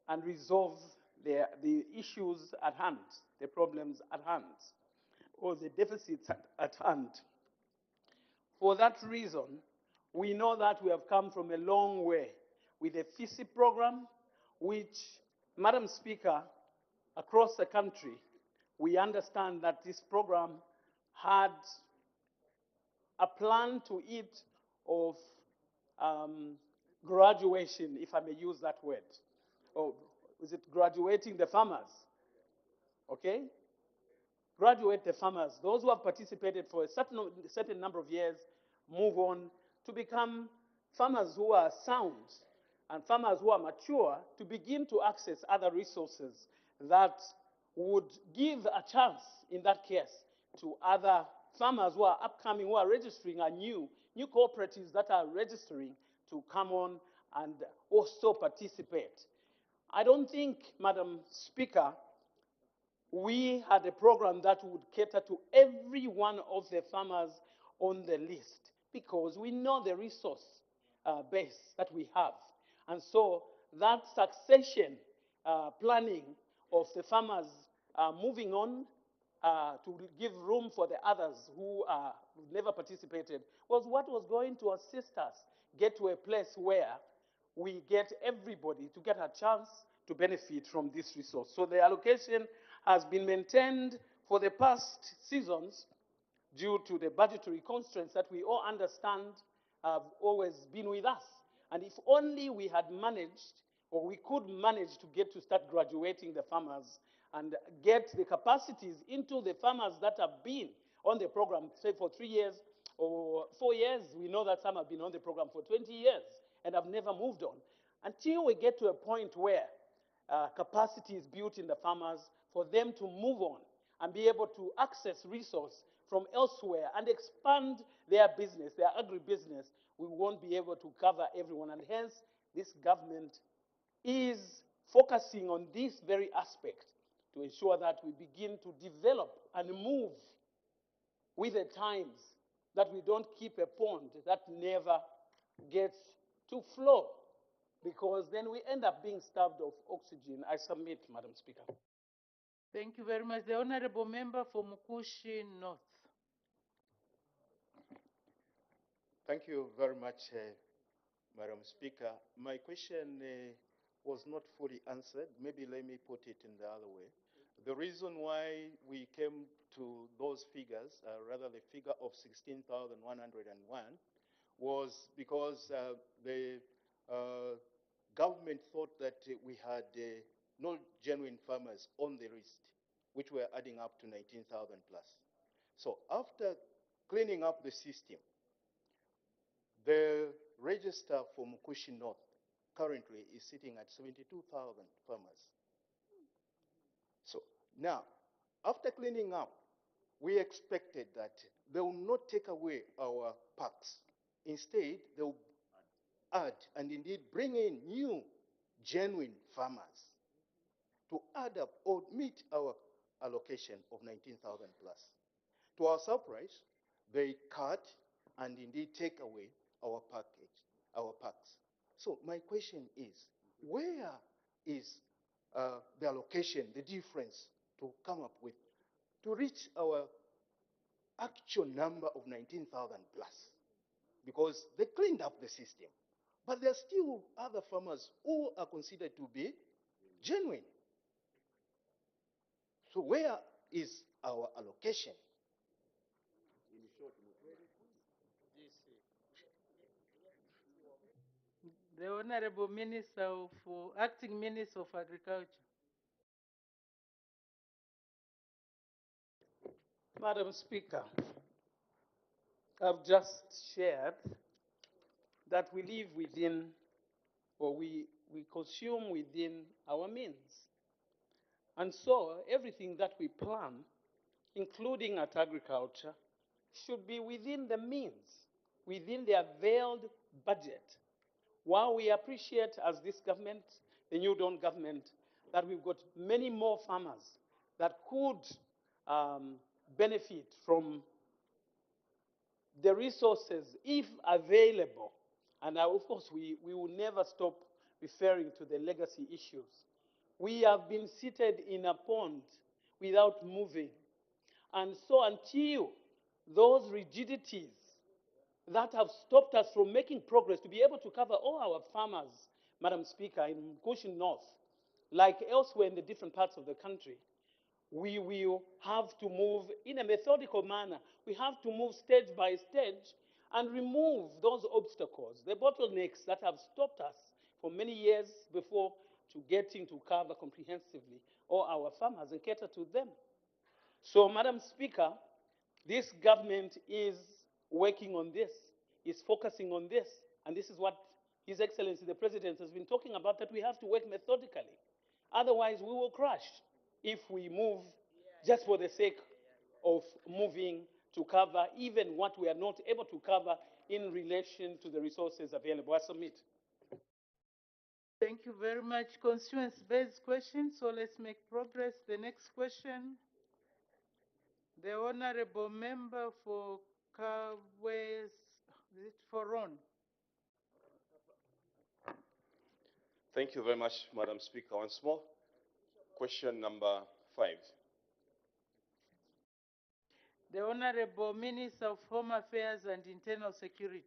and resolve the issues at hand, the problems at hand, or the deficits at hand. For that reason, we know that we have come from a long way with the FISI program, which, Madam Speaker, across the country, we understand that this program had a plan to it of graduation, if I may use that word. Or is it graduating the farmers? Okay? Graduate the farmers. Those who have participated for a certain number of years move on to become farmers who are sound and farmers who are mature to begin to access other resources that would give a chance, in that case, to other farmers who are upcoming, who are registering, are new cooperatives that are registering to come on and also participate. I don't think, Madam Speaker, we had a program that would cater to every one of the farmers on the list because we know the resource base that we have. And so that succession planning of the farmers moving on to give room for the others who never participated was what was going to assist us get to a place where we get everybody to get a chance to benefit from this resource. So the allocation has been maintained for the past seasons due to the budgetary constraints that we all understand have always been with us. And if only we had managed, or we could manage to get to start graduating the farmers and get the capacities into the farmers that have been on the program, say for 3 years or 4 years. We know that some have been on the program for 20 years and have never moved on. Until we get to a point where capacity is built in the farmers for them to move on and be able to access resource from elsewhere and expand their business, their agribusiness, we won't be able to cover everyone. And hence, this government is focusing on this very aspect to ensure that we begin to develop and move with the times, that we don't keep a pond that never gets to flow, because then we end up being starved of oxygen. I submit, Madam Speaker. Thank you very much. The Honorable Member for Mukushi North. Thank you very much, Madam Speaker. My question was not fully answered. Maybe let me put it in the other way. The reason why we came to those figures, rather the figure of 16,101, was because the government thought that we had no genuine farmers on the list. which were adding up to 19,000 plus. So after cleaning up the system, the register for Mukushi North currently is sitting at 72,000 farmers. So now, after cleaning up, we expected that they will not take away our parks. Instead, they will add and indeed bring in new, genuine farmers to add up or meet our allocation of 19,000 plus. To our surprise, they cut and indeed take away our parks. So my question is, where is the allocation, the difference to come up with, to reach our actual number of 19,000 plus? Because they cleaned up the system. But there are still other farmers who are considered to be genuine. So where is our allocation? The Honorable Minister Acting Minister of Agriculture. Madam Speaker, I've just shared that we live within, or we consume within our means. And so everything that we plan, including at agriculture, should be within the means, within the availed budget. While we appreciate, as this government, the New Dawn government, that we've got many more farmers that could benefit from the resources if available. And of course, we will never stop referring to the legacy issues. We have been seated in a pond without moving. And so until those rigidities that have stopped us from making progress to be able to cover all our farmers, Madam Speaker, in Cushion North, like elsewhere in the different parts of the country, we will have to move in a methodical manner. We have to move stage by stage and remove those obstacles, the bottlenecks that have stopped us for many years before to getting to cover comprehensively all our farmers and cater to them. So, Madam Speaker, this government is working on this, is focusing on this, and this is what His Excellency the President has been talking about, that we have to work methodically. Otherwise, we will crash if we move just for the sake of moving to cover even what we are not able to cover in relation to the resources available. I submit. Thank you very much. Constituency-based question, so let's make progress. The next question, the Honorable Member for Kawes, for Ron. Thank you very much, Madam Speaker. Once more, question number 5. The Honorable Minister of Home Affairs and Internal Security.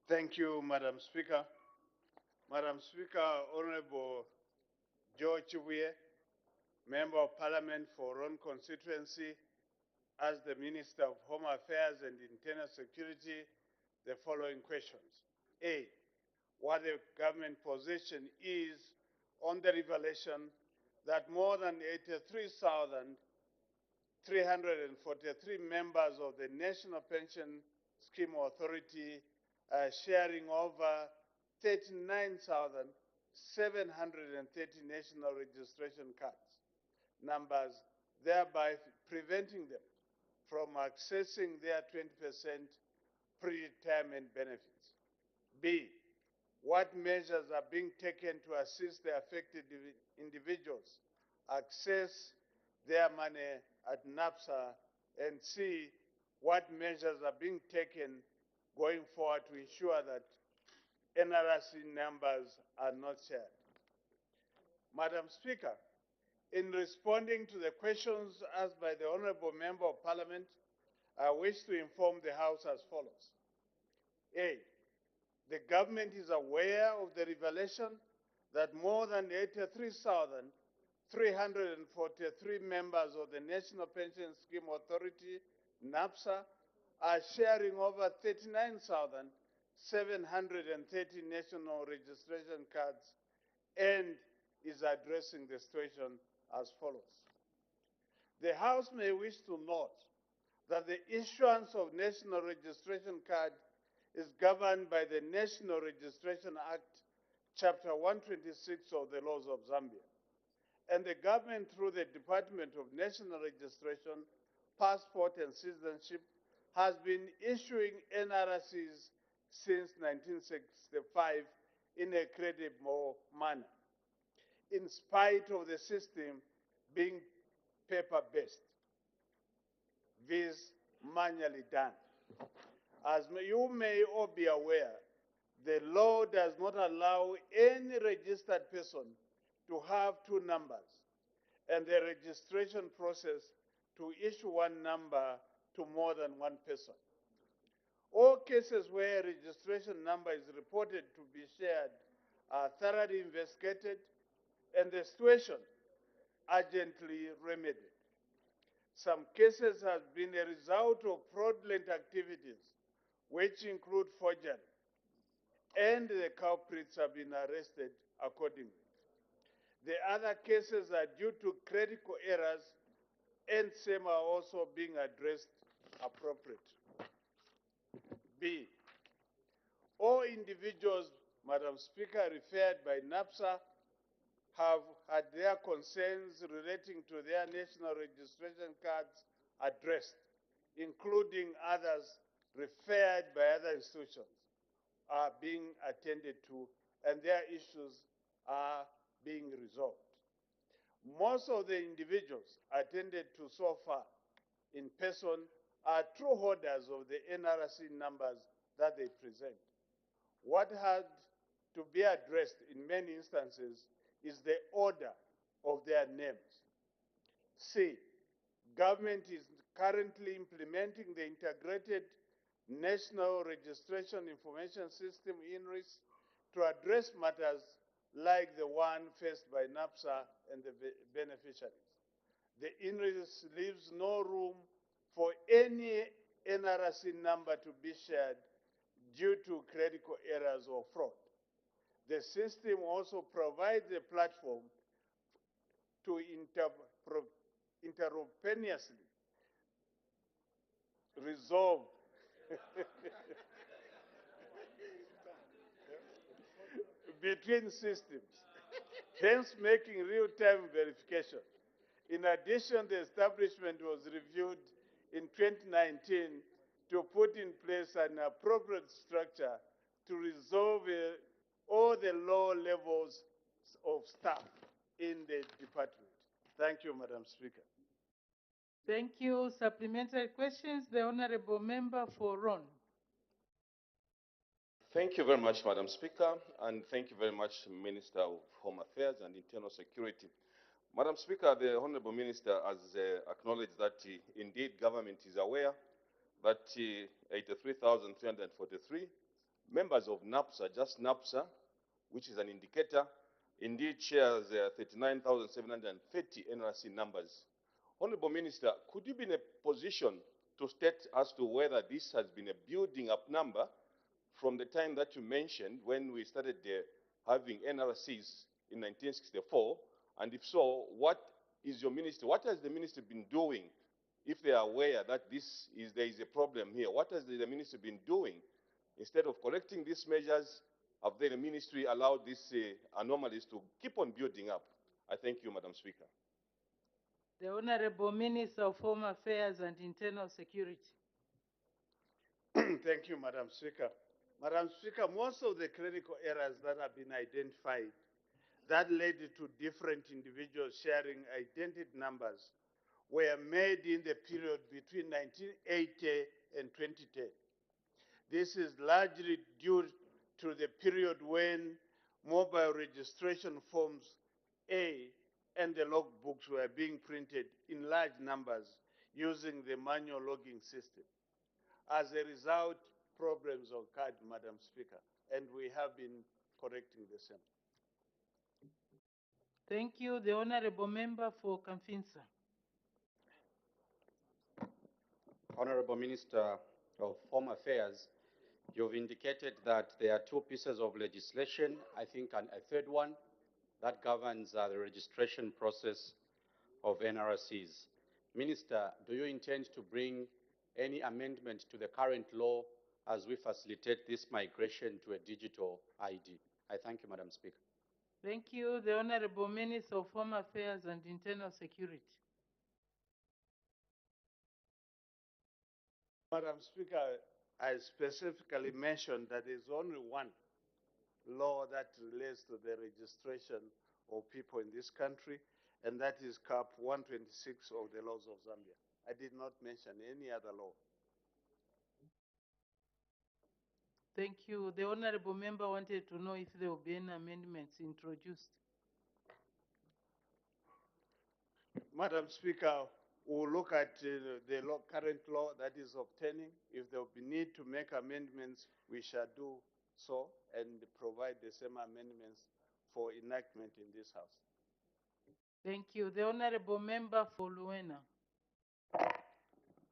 Thank you, Madam Speaker. Madam Speaker, Honorable Joe Chibuye, Member of Parliament for Ron constituency, as the Minister of Home Affairs and Internal Security, the following questions. A, what the government position is on the revelation that more than 83,343 members of the National Pension Scheme Authority are sharing over 39,730 national registration cards, numbers, thereby preventing them from accessing their 20% pre-retirement benefits. B, what measures are being taken to assist the affected individuals access their money at NAPSA? And C, what measures are being taken going forward to ensure that NRC numbers are not shared? Madam Speaker, in responding to the questions asked by the Honorable Member of Parliament, I wish to inform the House as follows. A, the government is aware of the revelation that more than 343 members of the National Pension Scheme Authority, NAPSA, are sharing over 39,730 national registration cards and is addressing the situation as follows. The House may wish to note that the issuance of national registration card is governed by the National Registration Act, Chapter 126 of the laws of Zambia. And the government, through the Department of National Registration, Passport and Citizenship, has been issuing NRCs since 1965 in a credible manner, in spite of the system being paper-based, viz. Manually done. As you may all be aware, the law does not allow any registered person to have two numbers, and the registration process to issue one number to more than one person. All cases where a registration number is reported to be shared are thoroughly investigated and the situation urgently remedied. Some cases have been a result of fraudulent activities, which include forgery, and the culprits have been arrested accordingly. The other cases are due to critical errors, and some are also being addressed appropriately. B, all individuals, Madam Speaker, referred by NAPSA have had their concerns relating to their national registration cards addressed, including others referred by other institutions, are being attended to, and their issues are being resolved. Most of the individuals attended to so far in person are true holders of the NRC numbers that they present. What had to be addressed in many instances is the order of their names. C, government is currently implementing the Integrated National Registration Information System, INRIS, to address matters like the one faced by NAPSA and the beneficiaries. The INRIS leaves no room for any NRC number to be shared due to critical errors or fraud. The system also provides a platform to interroganeously resolve between systems, hence making real-time verification. In addition, the establishment was reviewed in 2019 to put in place an appropriate structure to resolve all the low levels of staff in the department. Thank you, Madam Speaker. Thank you. Supplementary questions, the Honorable Member for Ron. Thank you very much, Madam Speaker, and thank you very much, Minister of Home Affairs and Internal Security. Madam Speaker, the Honorable Minister has acknowledged that indeed government is aware that 83,343 members of NAPSA, just NAPSA, which is an indicator, indeed shares 39,730 NRC numbers. Honorable Minister, could you be in a position to state as to whether this has been a building up number from the time that you mentioned when we started having NRCs in 1964? And if so, what has the ministry been doing if they are aware that there is a problem here? What has the ministry been doing? Instead of correcting these measures, have the ministry allowed these anomalies to keep on building up? I thank you, Madam Speaker. The Honorable Minister of Home Affairs and Internal Security. Thank you, Madam Speaker. Madam Speaker, most of the critical errors that have been identified that led to different individuals sharing identity numbers were made in the period between 1980 and 2010. This is largely due to the period when mobile registration forms A and the logbooks were being printed in large numbers using the manual logging system. As a result, problems occurred, Madam Speaker, and we have been correcting the same. Thank you. The Honorable Member for Kamfinsa. Honorable Minister of Home Affairs, you've indicated that there are two pieces of legislation, I think, and a third one that governs the registration process of NRCs. Minister, do you intend to bring any amendment to the current law as we facilitate this migration to a digital ID? I thank you, Madam Speaker. Thank you. The Honorable Minister of Home Affairs and Internal Security. Madam Speaker, I specifically mentioned that there's only one law that relates to the registration of people in this country, and that is Cap 126 of the laws of Zambia. I did not mention any other law. Thank you. The Honorable Member wanted to know if there will be any amendments introduced. Madam Speaker, we'll look at the current law that is obtaining. If there will be need to make amendments, we shall do so and provide the same amendments for enactment in this House. Thank you. The Honorable Member for Luena.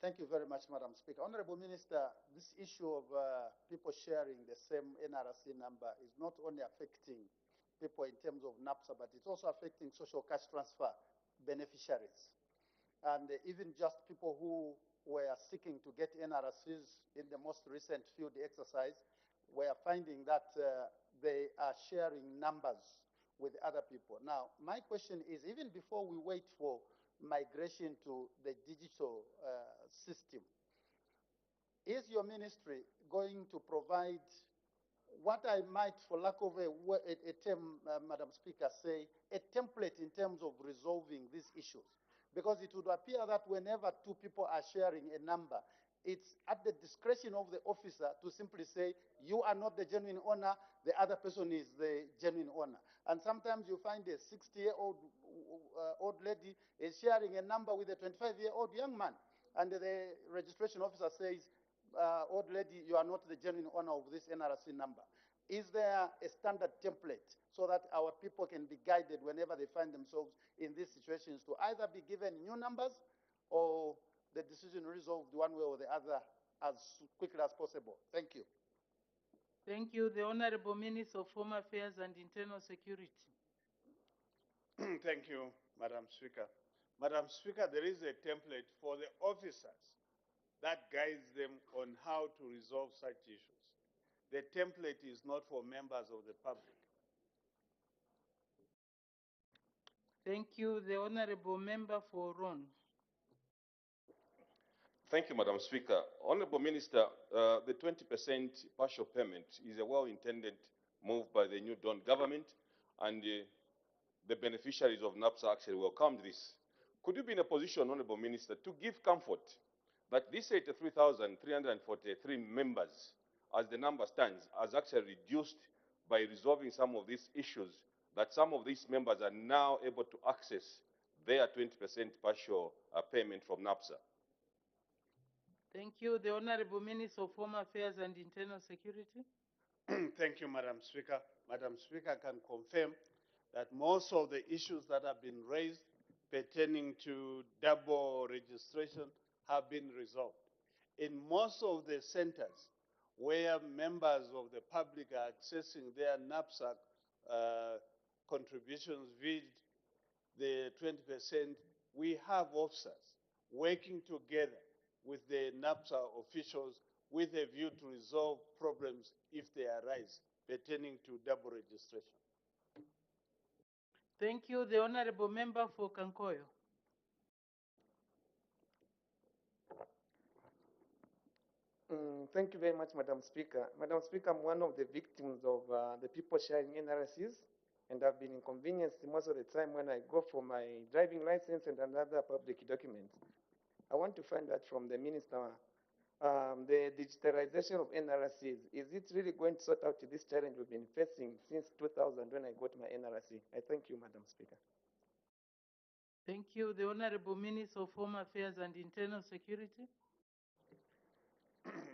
Thank you very much, Madam Speaker. Honorable Minister, this issue of people sharing the same NRC number is not only affecting people in terms of NAPSA, but it's also affecting social cash transfer beneficiaries. And even just people who were seeking to get NRCs in the most recent field exercise were finding that they are sharing numbers with other people. Now, my question is, even before we wait for migration to the digital system, is your ministry going to provide what I might, for lack of a term, Madam Speaker, say, a template in terms of resolving these issues? Because it would appear that whenever two people are sharing a number, it's at the discretion of the officer to simply say, you are not the genuine owner, the other person is the genuine owner. And sometimes you find a 60-year-old old lady is sharing a number with a 25-year-old young man. And the registration officer says, old lady, you are not the genuine owner of this NRC number. Is there a standard template so that our people can be guided whenever they find themselves in these situations to either be given new numbers or the decision resolved one way or the other as quickly as possible? Thank you. Thank you. The Honorable Minister of Home Affairs and Internal Security. Thank you, Madam Speaker. Madam Speaker, there is a template for the officers that guides them on how to resolve such issues. The template is not for members of the public. Thank you. The Honorable Member for Ron. Thank you, Madam Speaker. Honorable Minister, the 20% partial payment is a well-intended move by the new Dawn government, and the beneficiaries of NAPSA actually welcomed this. Could you be in a position, Honorable Minister, to give comfort that these 83,343 members, as the number stands, has actually reduced by resolving some of these issues, that some of these members are now able to access their 20% partial payment from NAPSA? Thank you. The Honorable Minister of Home Affairs and Internal Security. Thank you, Madam Speaker. Madam Speaker, I can confirm that most of the issues that have been raised pertaining to double registration have been resolved. In most of the centers where members of the public are accessing their knapsack contributions with the 20%, we have officers working together with the NAPSA officials with a view to resolve problems if they arise pertaining to double registration. Thank you. The Honorable Member for Kankoyo. Thank you very much, Madam Speaker. Madam Speaker, I'm one of the victims of the people sharing NRCs, and I've been inconvenienced most of the time when I go for my driving license and another public documents. I want to find out from the Minister, the digitalization of NRCs, is it really going to sort out this challenge we've been facing since 2000 when I got my NRC? I thank you, Madam Speaker. Thank you. The Honorable Minister of Home Affairs and Internal Security.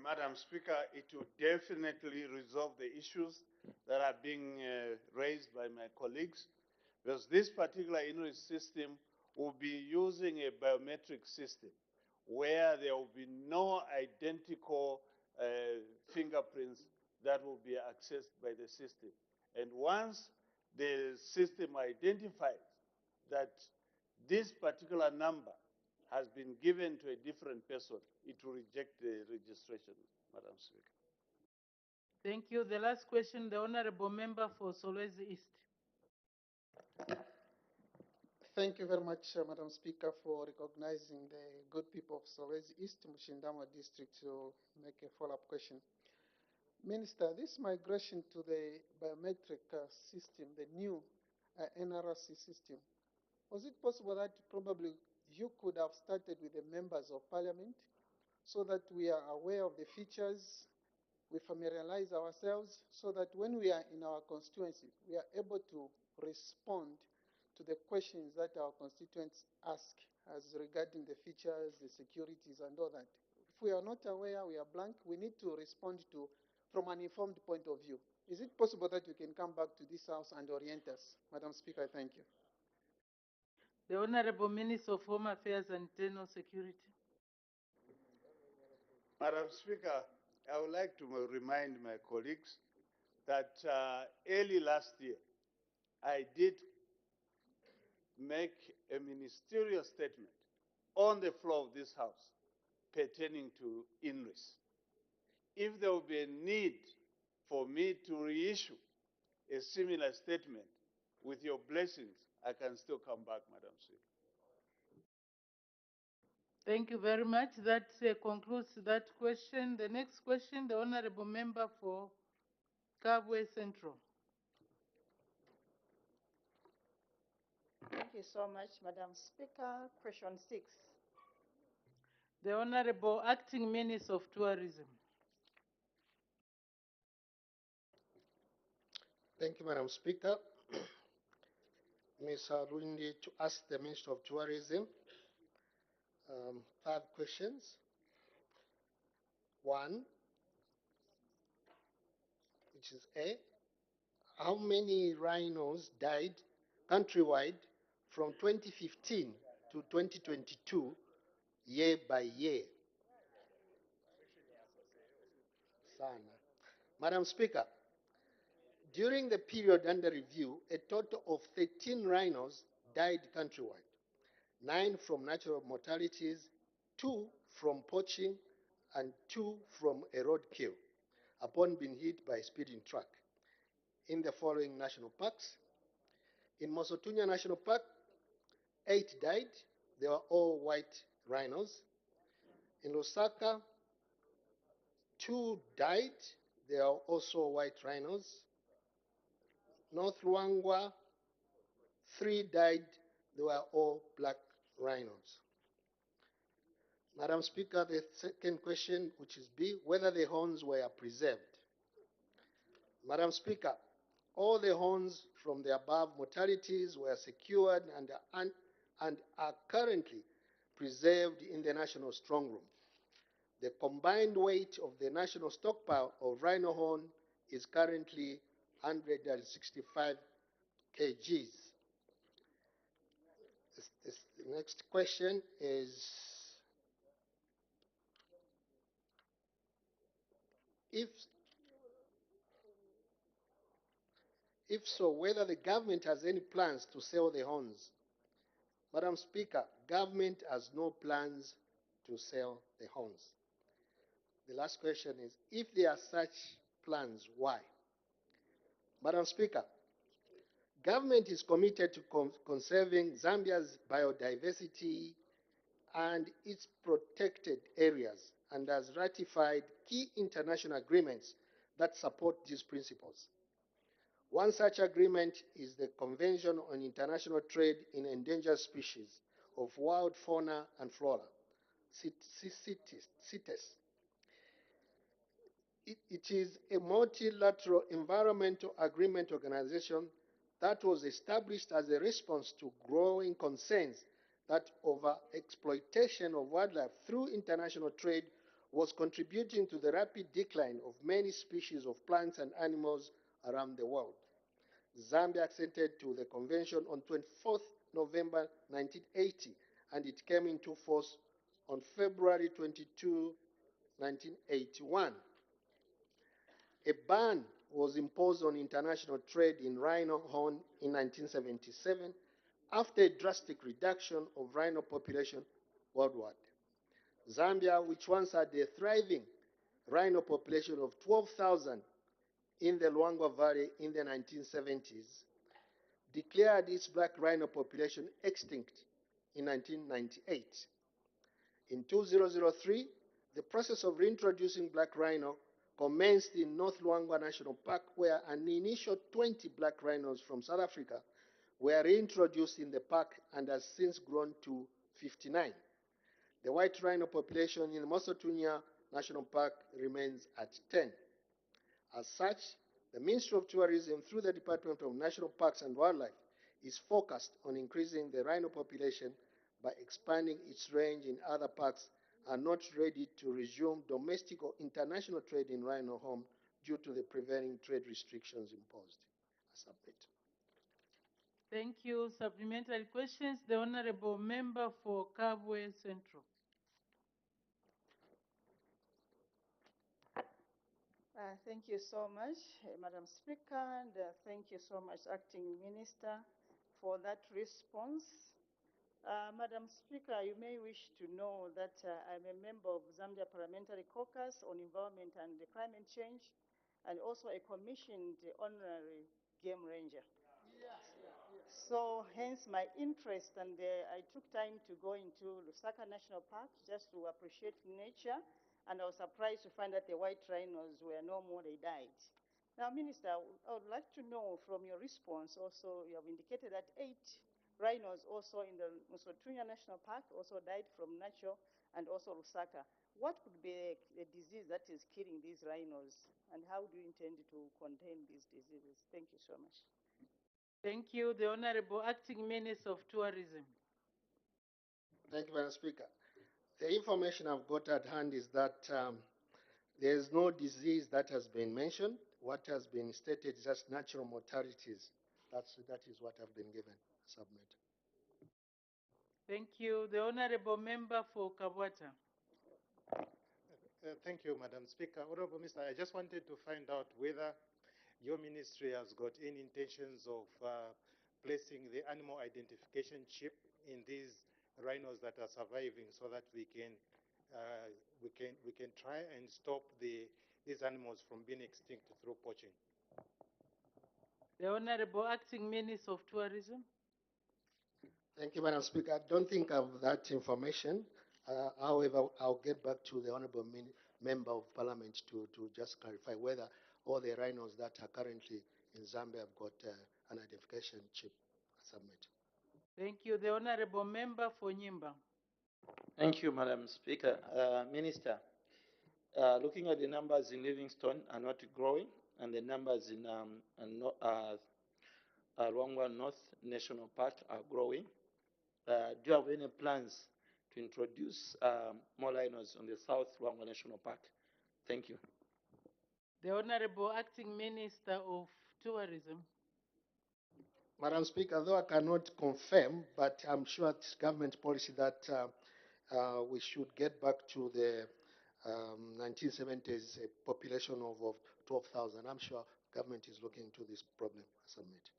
Madam Speaker, it will definitely resolve the issues that are being raised by my colleagues, Because this particular INRIS system will be using a biometric system where there will be no identical fingerprints that will be accessed by the system. And once the system identifies that this particular number has been given to a different person, it will reject the registration, Madam Speaker. Thank you. The last question, the Honorable Member for Solwezi East. Thank you very much, Madam Speaker, for recognizing the good people of Solwezi East, Mushindamwa district, to make a follow-up question. Minister, this migration to the biometric system, the new NRC system, was it possible that probably you could have started with the members of parliament so that we are aware of the features, we familiarize ourselves, so that when we are in our constituency, we are able to respond to the questions that our constituents ask as regarding the features, the securities, and all that. If we are not aware, we are blank, we need to respond to from an informed point of view. Is it possible that you can come back to this House and orient us? Madam Speaker, I thank you. The Honorable Minister of Home Affairs and Internal Security. Madam Speaker, I would like to remind my colleagues that early last year, I did make a ministerial statement on the floor of this House pertaining to INRIS. If there will be a need for me to reissue a similar statement, with your blessings, I can still come back, Madam Speaker. Thank you very much. That concludes that question. The next question, the Honorable Member for Kabwe Central. Thank you so much, Madam Speaker. Question 6. The Honorable Acting Minister of Tourism. Thank you, Madam Speaker. Ms. Harundi, to ask the Minister of Tourism 5 questions. 1, which is A, how many rhinos died countrywide from 2015 to 2022, year by year? Sana. Madam Speaker, during the period under review, a total of 13 rhinos died countrywide, 9 from natural mortalities, 2 from poaching, and 2 from a roadkill upon being hit by a speeding truck in the following national parks. In Mosotunya National Park, 8 died. They were all white rhinos. In Lusaka, 2 died. They are also white rhinos. North Ruangwa, 3 died. They were all black rhinos. Madam Speaker, the second question, which is B, whether the horns were preserved. Madam Speaker, all the horns from the above mortalities were secured and are currently preserved in the National Strong Room. The combined weight of the national stockpile of rhino horn is currently 165 kgs. The next question is, if so, whether the government has any plans to sell the horns. Madam Speaker, government has no plans to sell the horns. The last question is, if there are such plans, why? Madam Speaker, government is committed to conserving Zambia's biodiversity and its protected areas and has ratified key international agreements that support these principles. One such agreement is the Convention on International Trade in Endangered Species of Wild Fauna and Flora, CITES. It is a multilateral environmental agreement organization that was established as a response to growing concerns that over-exploitation of wildlife through international trade was contributing to the rapid decline of many species of plants and animals around the world. Zambia assented to the convention on 24th November 1980, and it came into force on February 22, 1981. A ban was imposed on international trade in rhino horn in 1977 after a drastic reduction of rhino population worldwide. Zambia, which once had a thriving rhino population of 12,000 in the Luangwa Valley in the 1970s, declared its black rhino population extinct in 1998. In 2003, the process of reintroducing black rhino commenced in North Luangwa National Park, where an initial 20 black rhinos from South Africa were reintroduced in the park and has since grown to 59. The white rhino population in Mosotunya National Park remains at 10. As such, the Ministry of Tourism, through the Department of National Parks and Wildlife, is focused on increasing the rhino population by expanding its range in other parks, and not ready to resume domestic or international trade in rhino horn due to the prevailing trade restrictions imposed. I submit. Thank you. Supplementary questions. The Honorable Member for Kabwe Central. Thank you so much, Madam Speaker, and thank you so much, Acting Minister, for that response. Madam Speaker, you may wish to know that I'm a member of Zambia Parliamentary Caucus on Environment and Climate Change, and also a commissioned honorary game ranger. So hence my interest, and I took time to go into Lusaka National Park just to appreciate nature, and I was surprised to find that the white rhinos were no more, they died. Now, Minister, I would like to know from your response also, you have indicated that 8 rhinos also in the Musotunya National Park also died from natural, and also Lusaka. What could be a disease that is killing these rhinos, and how do you intend to contain these diseases? Thank you so much. Thank you. The Honorable Acting Minister of Tourism. Thank you, Madam Speaker. The information I've got at hand is that there is no disease that has been mentioned. What has been stated is just natural mortalities. That is what I've been given. Submit. Thank you. The Honorable Member for Kabwata. Thank you, Madam Speaker. Honorable Minister, I just wanted to find out whether your ministry has got any intentions of placing the animal identification chip in these rhinos that are surviving, so that we can try and stop these animals from being extinct through poaching. The Honorable Acting Minister of Tourism. Thank you, Madam Speaker. I don't think I have that information. However, I'll get back to the Honorable Member of Parliament to just clarify whether all the rhinos that are currently in Zambia have got an identification chip. I submit. Thank you. The Honorable Member for Nyimba. Thank you, Madam Speaker. Minister, looking at the numbers in Livingstone are not growing, and the numbers in Ruangwa North National Park are growing. Do you have any plans to introduce more rhinos on the South Ruangwa National Park? Thank you. The Honorable Acting Minister of Tourism. Madam Speaker, though I cannot confirm, but I'm sure it's government policy that we should get back to the 1970s population of 12,000. I'm sure government is looking into this problem. I submit.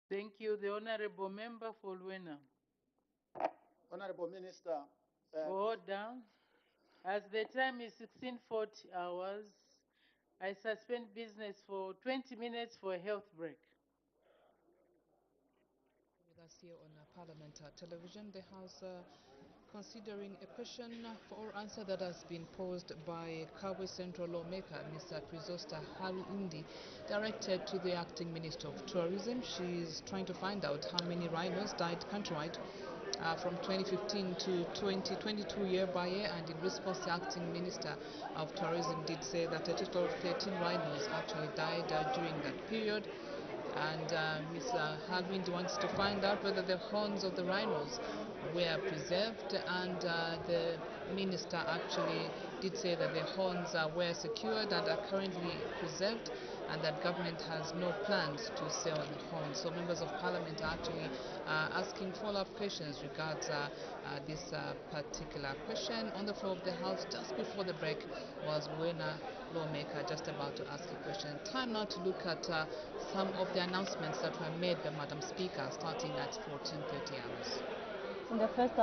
Thank you. The Honorable Member for Luena. Honorable Minister. Order. As the time is 16:40 hours, I suspend business for 20 minutes for a health break. With us here on Parliament Television, the House considering a question for answer that has been posed by Kabwe Central lawmaker, Mr. Chrysosta Halundi, directed to the Acting Minister of Tourism. She is trying to find out how many rhinos died countrywide from 2015 to 2022 year by year, and in response the Acting Minister of Tourism did say that a total of 13 rhinos actually died during that period. And Ms. Halwindi wants to find out whether the horns of the rhinos were preserved, and the minister actually did say that the horns were secured and are currently preserved, and that government has no plans to sell the horns. So members of parliament are actually asking follow-up questions regards this particular question. On the floor of the House, just before the break, was Buena lawmaker just about to ask a question. Time now to look at some of the announcements that were made by Madam Speaker starting at 14:30 hours. In the first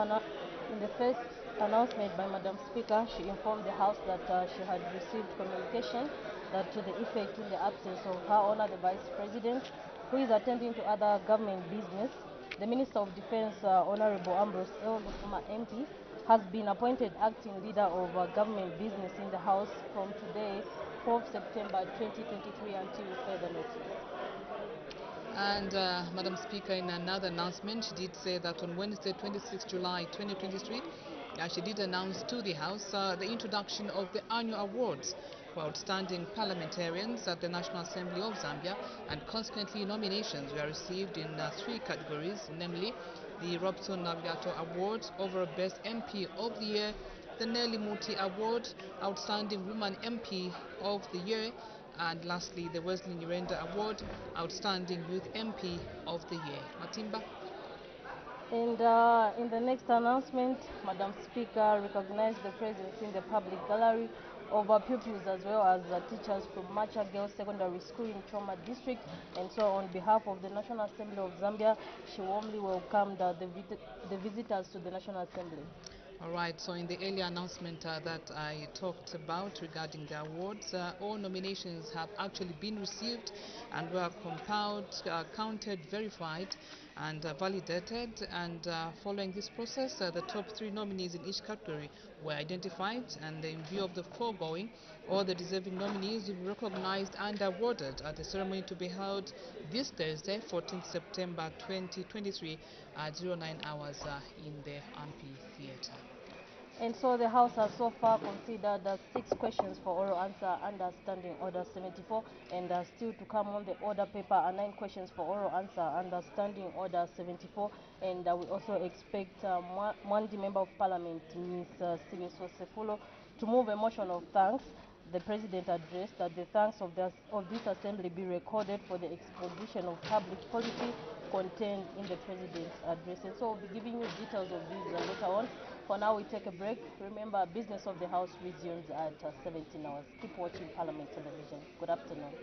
announcement by Madam Speaker, she informed the House that she had received communication that to the effect, in the absence of Her Honor the Vice President, who is attending to other government business, the Minister of Defense, Honorable Ambrose L. the former MP, has been appointed acting leader of government business in the House from today, 4th September 2023, until further notice. And Madam Speaker, in another announcement, she did say that on Wednesday, 26 July 2023, she did announce to the House the introduction of the annual awards for outstanding parliamentarians at the National Assembly of Zambia, and consequently nominations were received in 3 categories, namely the Robson Navigator Award, Overall Best MP of the Year, the Nelly Muti Award, Outstanding Woman MP of the Year, and lastly the Wesley Nyirenda Award, Outstanding Youth MP of the Year. Matimba. And in the next announcement, Madam Speaker recognized the presence in the public gallery of pupils as well as teachers from Macha Girls Secondary School in Choma District. And so on behalf of the National Assembly of Zambia, she warmly welcomed the visitors to the National Assembly. All right, so in the earlier announcement that I talked about regarding the awards, all nominations have actually been received and were compiled, counted, verified, and validated. And following this process, the top 3 nominees in each category were identified, and in view of the foregoing, all the deserving nominees will be recognized and awarded at the ceremony to be held this Thursday, 14th September 2023 at 09 hours in the amphitheater. And so the House has so far considered 6 questions for oral answer under Standing Order 74, and still to come on the order paper are 9 questions for oral answer under Standing Order 74, and we also expect Mwandi Member of Parliament, Ms. Simiso Sefulo, to move a motion of thanks. The President addressed that the thanks of this Assembly be recorded for the exposition of public policy contained in the President's address. And so we'll be giving you details of these later on. For now, we take a break. Remember, business of the House resumes at 17 hours. Keep watching Parliament Television. Good afternoon.